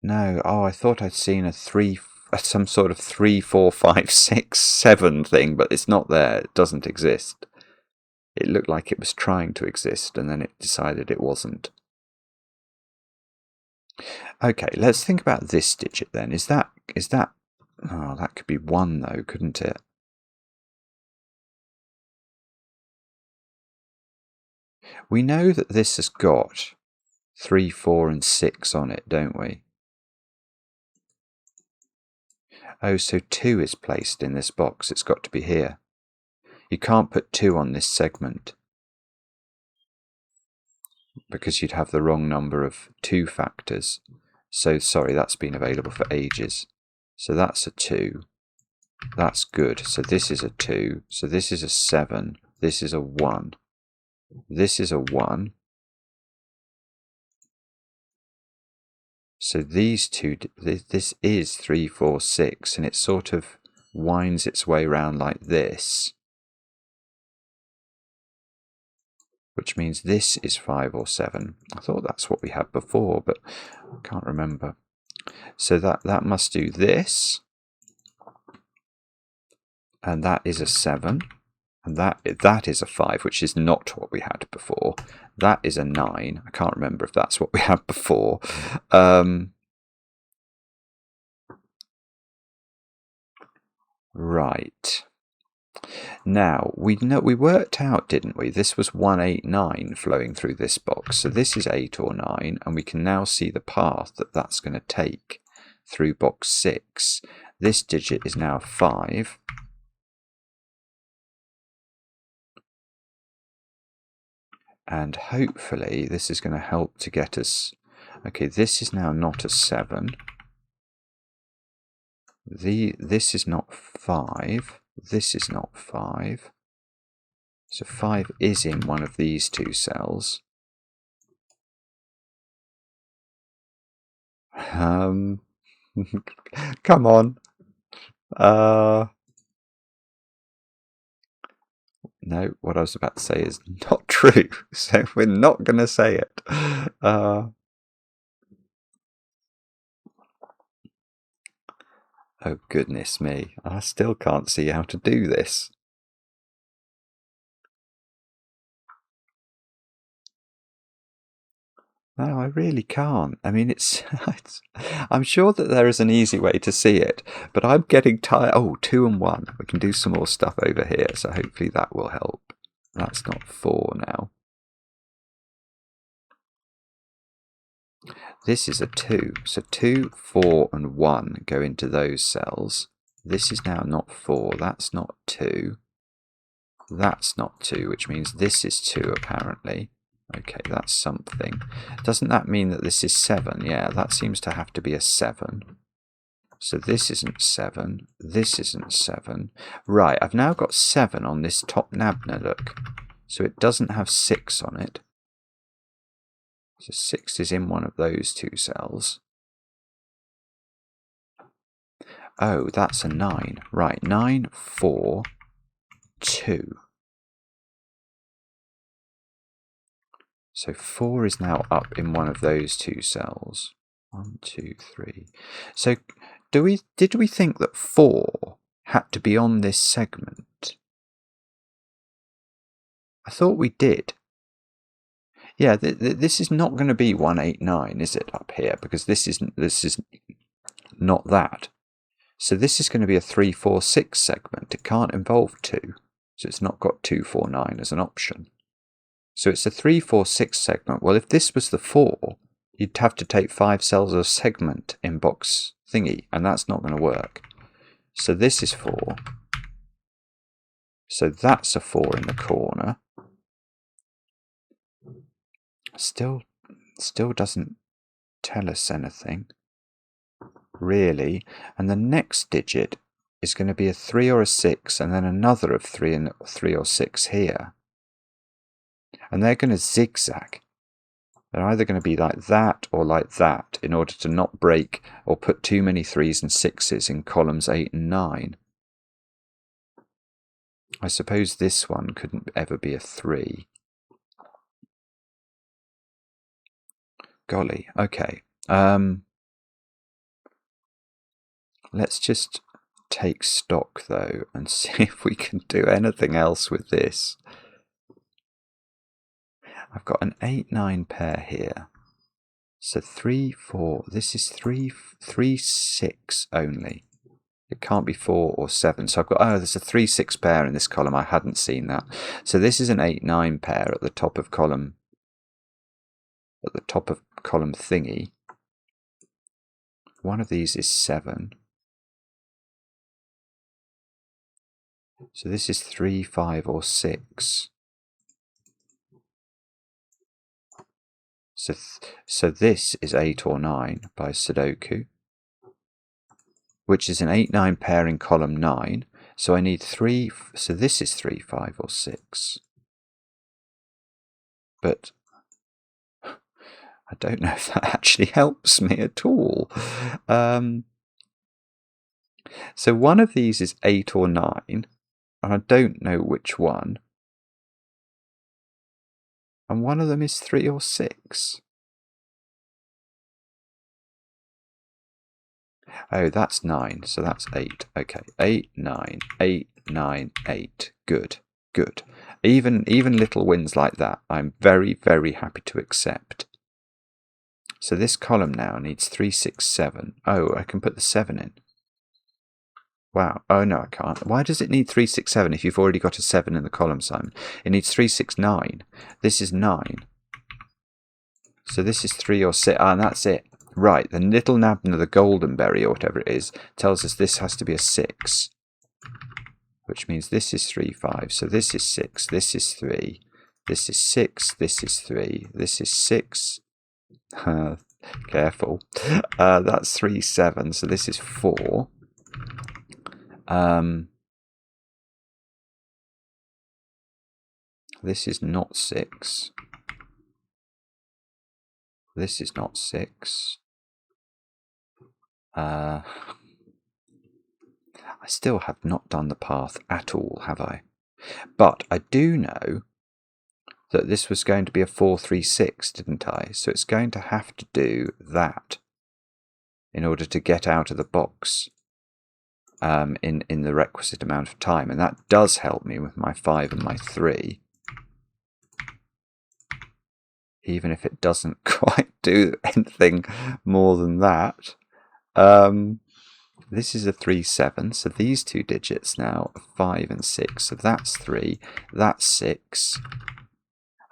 No, I thought I'd seen some sort of 3, 4, 5, 6, 7 thing, but it's not there. It doesn't exist. It looked like it was trying to exist, and then it decided it wasn't. Okay, let's think about this digit then. Is that... Oh, that could be 1 though, couldn't it? We know that this has got 3, 4, and 6 on it, don't we? Oh, so 2 is placed in this box. It's got to be here. You can't put 2 on this segment because you'd have the wrong number of 2 factors. So, sorry, that's been available for ages. So that's a 2. That's good. So this is a 2. So this is a 7. This is a 1. This is a 1. So these two, this is 3, 4, 6, and it sort of winds its way around like this, which means this is 5 or 7. I thought that's what we had before, but I can't remember. So that must do this, and that is a 7, and that is a 5, which is not what we had before. That is a 9. I can't remember if that's what we had before. Right. Now, we worked out, didn't we? This was 1, 8, 9 flowing through this box. So this is 8 or 9, and we can now see the path that that's going to take through box 6. This digit is now 5. And hopefully this is going to help to get us... Okay, this is now not a 7. This is not 5. This is not 5. So 5 is in one of these two cells. Come on. No, what I was about to say is not true, so we're not going to say it. Oh, goodness me. I still can't see how to do this. No, I really can't. I mean, I'm sure that there is an easy way to see it, but I'm getting tired. Oh, 2 and 1. We can do some more stuff over here, so hopefully that will help. That's not 4 now. This is a 2. So 2, 4, and 1 go into those cells. This is now not 4. That's not 2. That's not 2, which means this is 2 apparently. Okay, that's something. Doesn't that mean that this is 7? Yeah, that seems to have to be a 7. So this isn't 7, this isn't 7. Right, I've now got 7 on this top nabna, look. So it doesn't have 6 on it. So 6 is in one of those 2 cells. Oh, that's a 9. Right, 9, 4, 2. So 4 is now up in one of those 2 cells. 1, 2, 3. So did we think that 4 had to be on this segment? I thought we did. Yeah, this is not going to be 189, is it, up here? Because this is not that. So this is going to be a 3, 4, 6 segment. It can't involve 2. So it's not got 2, 4, 9 as an option. So it's a 3, 4, 6 segment. Well, if this was the 4, you'd have to take 5 cells of segment in box thingy, and that's not going to work. So this is 4. So that's a 4 in the corner. Still doesn't tell us anything, really. And the next digit is going to be a 3 or a 6, and then another of 3 and 3 or 6 here. And they're going to zigzag. They're either going to be like that or like that in order to not break or put too many 3s and 6s in columns 8 and 9. I suppose this one couldn't ever be a 3. Golly, okay. Let's just take stock though and see if we can do anything else with this. I've got an 8-9 pair here. So 3, 4, this is 3, 6 only. It can't be 4 or 7. So I've got, oh, there's a 3, 6 pair in this column. I hadn't seen that. So this is an 8-9 pair at the top of column, thingy. One of these is 7. So this is 3, 5 or 6. So this is 8 or 9 by sudoku, which is an 8-9 pair in column 9. So I need 3, so this is 3, 5 or 6. But I don't know if that actually helps me at all. So one of these is 8 or 9, and I don't know which one. And one of them is 3 or 6. Oh, that's 9, so that's 8. Okay, 8, 9, 8, 9, 8. Good, good. Even little wins like that, I'm very, very happy to accept. So this column now needs 3, 6, 7. Oh, I can put the 7 in. Wow. Oh, no, I can't. Why does it need 3, 6, 7 if you've already got a 7 in the column, Simon? It needs 3, 6, 9. This is 9. So this is 3 or 6. Ah, and that's it. Right, the little nabna, the goldenberry or whatever it is, tells us this has to be a 6. Which means this is 3, 5. So this is 6. This is 3. This is 6. This is 3. This is 6. Careful. That's 3, 7. So this is 4. This is not 6. This is not 6. I still have not done the path at all, have I? But I do know that this was going to be a 4, 3, 6, didn't I? So it's going to have to do that in order to get out of the box in the requisite amount of time. And that does help me with my 5 and my 3. Even if it doesn't quite do anything more than that. This is a 3, 7. So these 2 digits now are 5 and 6. So that's 3. That's 6.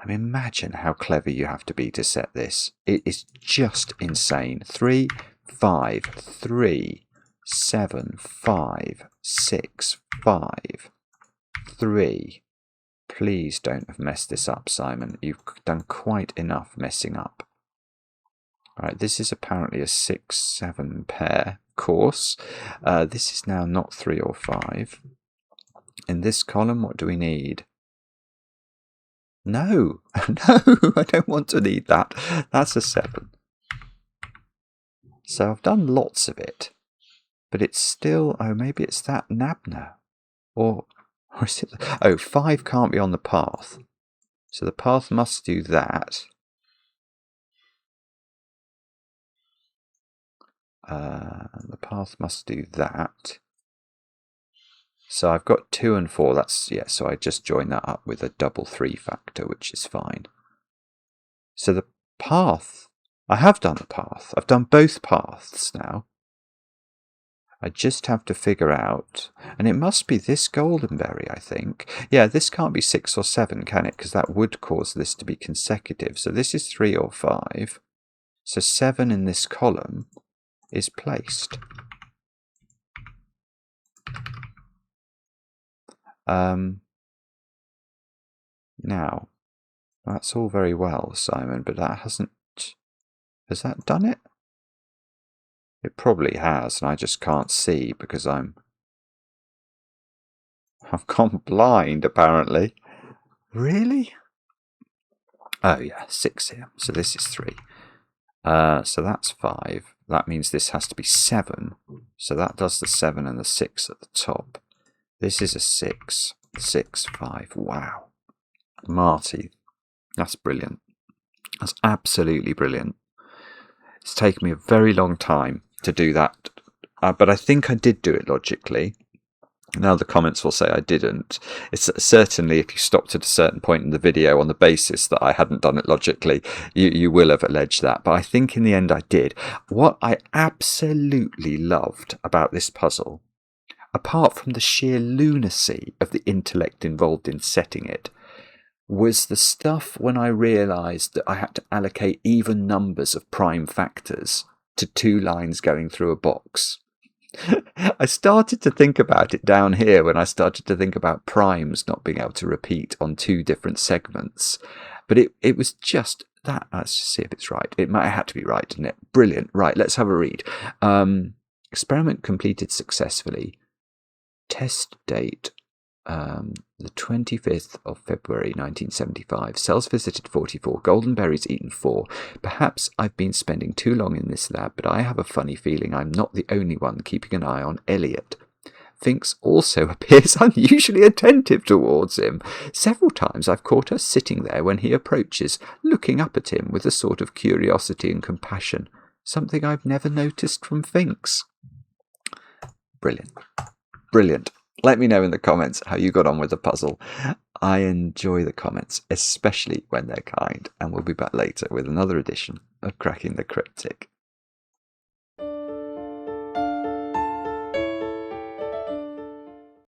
I mean, imagine how clever you have to be to set this. It is just insane. 3, 5, 3, 7, 5, 6, 5, 3. Please don't have messed this up, Simon. You've done quite enough messing up. Alright, this is apparently a 6, 7 pair. Of course. This is now not 3 or 5. In this column, what do we need? No, no, I don't want to need that. That's a 7. So I've done lots of it, but it's still, oh, maybe it's that Nabna. Or is it, oh, 5 can't be on the path. So the path must do that. The path must do that. So I've got 2 and 4, that's, yeah, so I just join that up with a double 3 factor, which is fine. So the path, I have done the path. I've done both paths now. I just have to figure out, and it must be this goldenberry, I think. Yeah, this can't be 6 or 7, can it? Because that would cause this to be consecutive. So this is 3 or 5. So 7 in this column is placed. Now, that's all very well, Simon, but that hasn't... Has that done it? It probably has, and I just can't see because I've gone blind, apparently. Really? Oh, yeah, 6 here. So this is 3. So that's 5. That means this has to be 7. So that does the 7 and the 6 at the top. This is a 6. 6, 5. Wow. Marty, that's brilliant. That's absolutely brilliant. It's taken me a very long time to do that, but I think I did do it logically. Now the comments will say I didn't. It's certainly, if you stopped at a certain point in the video on the basis that I hadn't done it logically, you will have alleged that. But I think in the end I did. What I absolutely loved about this puzzle, apart from the sheer lunacy of the intellect involved in setting it, was the stuff when I realised that I had to allocate even numbers of prime factors to 2 lines going through a box. I started to think about it down here when I started to think about primes not being able to repeat on 2 different segments. But it was just that. Let's just see if it's right. It might have to be right, didn't it? Brilliant. Right, let's have a read. Experiment completed successfully. Test date. The 25th of February 1975. Cells visited 44. Goldenberries eaten 4. Perhaps I've been spending too long in this lab, but I have a funny feeling I'm not the only one keeping an eye on Elliot. Finkz also appears unusually attentive towards him. Several times I've caught her sitting there when he approaches, looking up at him with a sort of curiosity and compassion, something I've never noticed from Finkz. Brilliant. Brilliant. Let me know in the comments how you got on with the puzzle. I enjoy the comments, especially when they're kind, and we'll be back later with another edition of Cracking the Cryptic.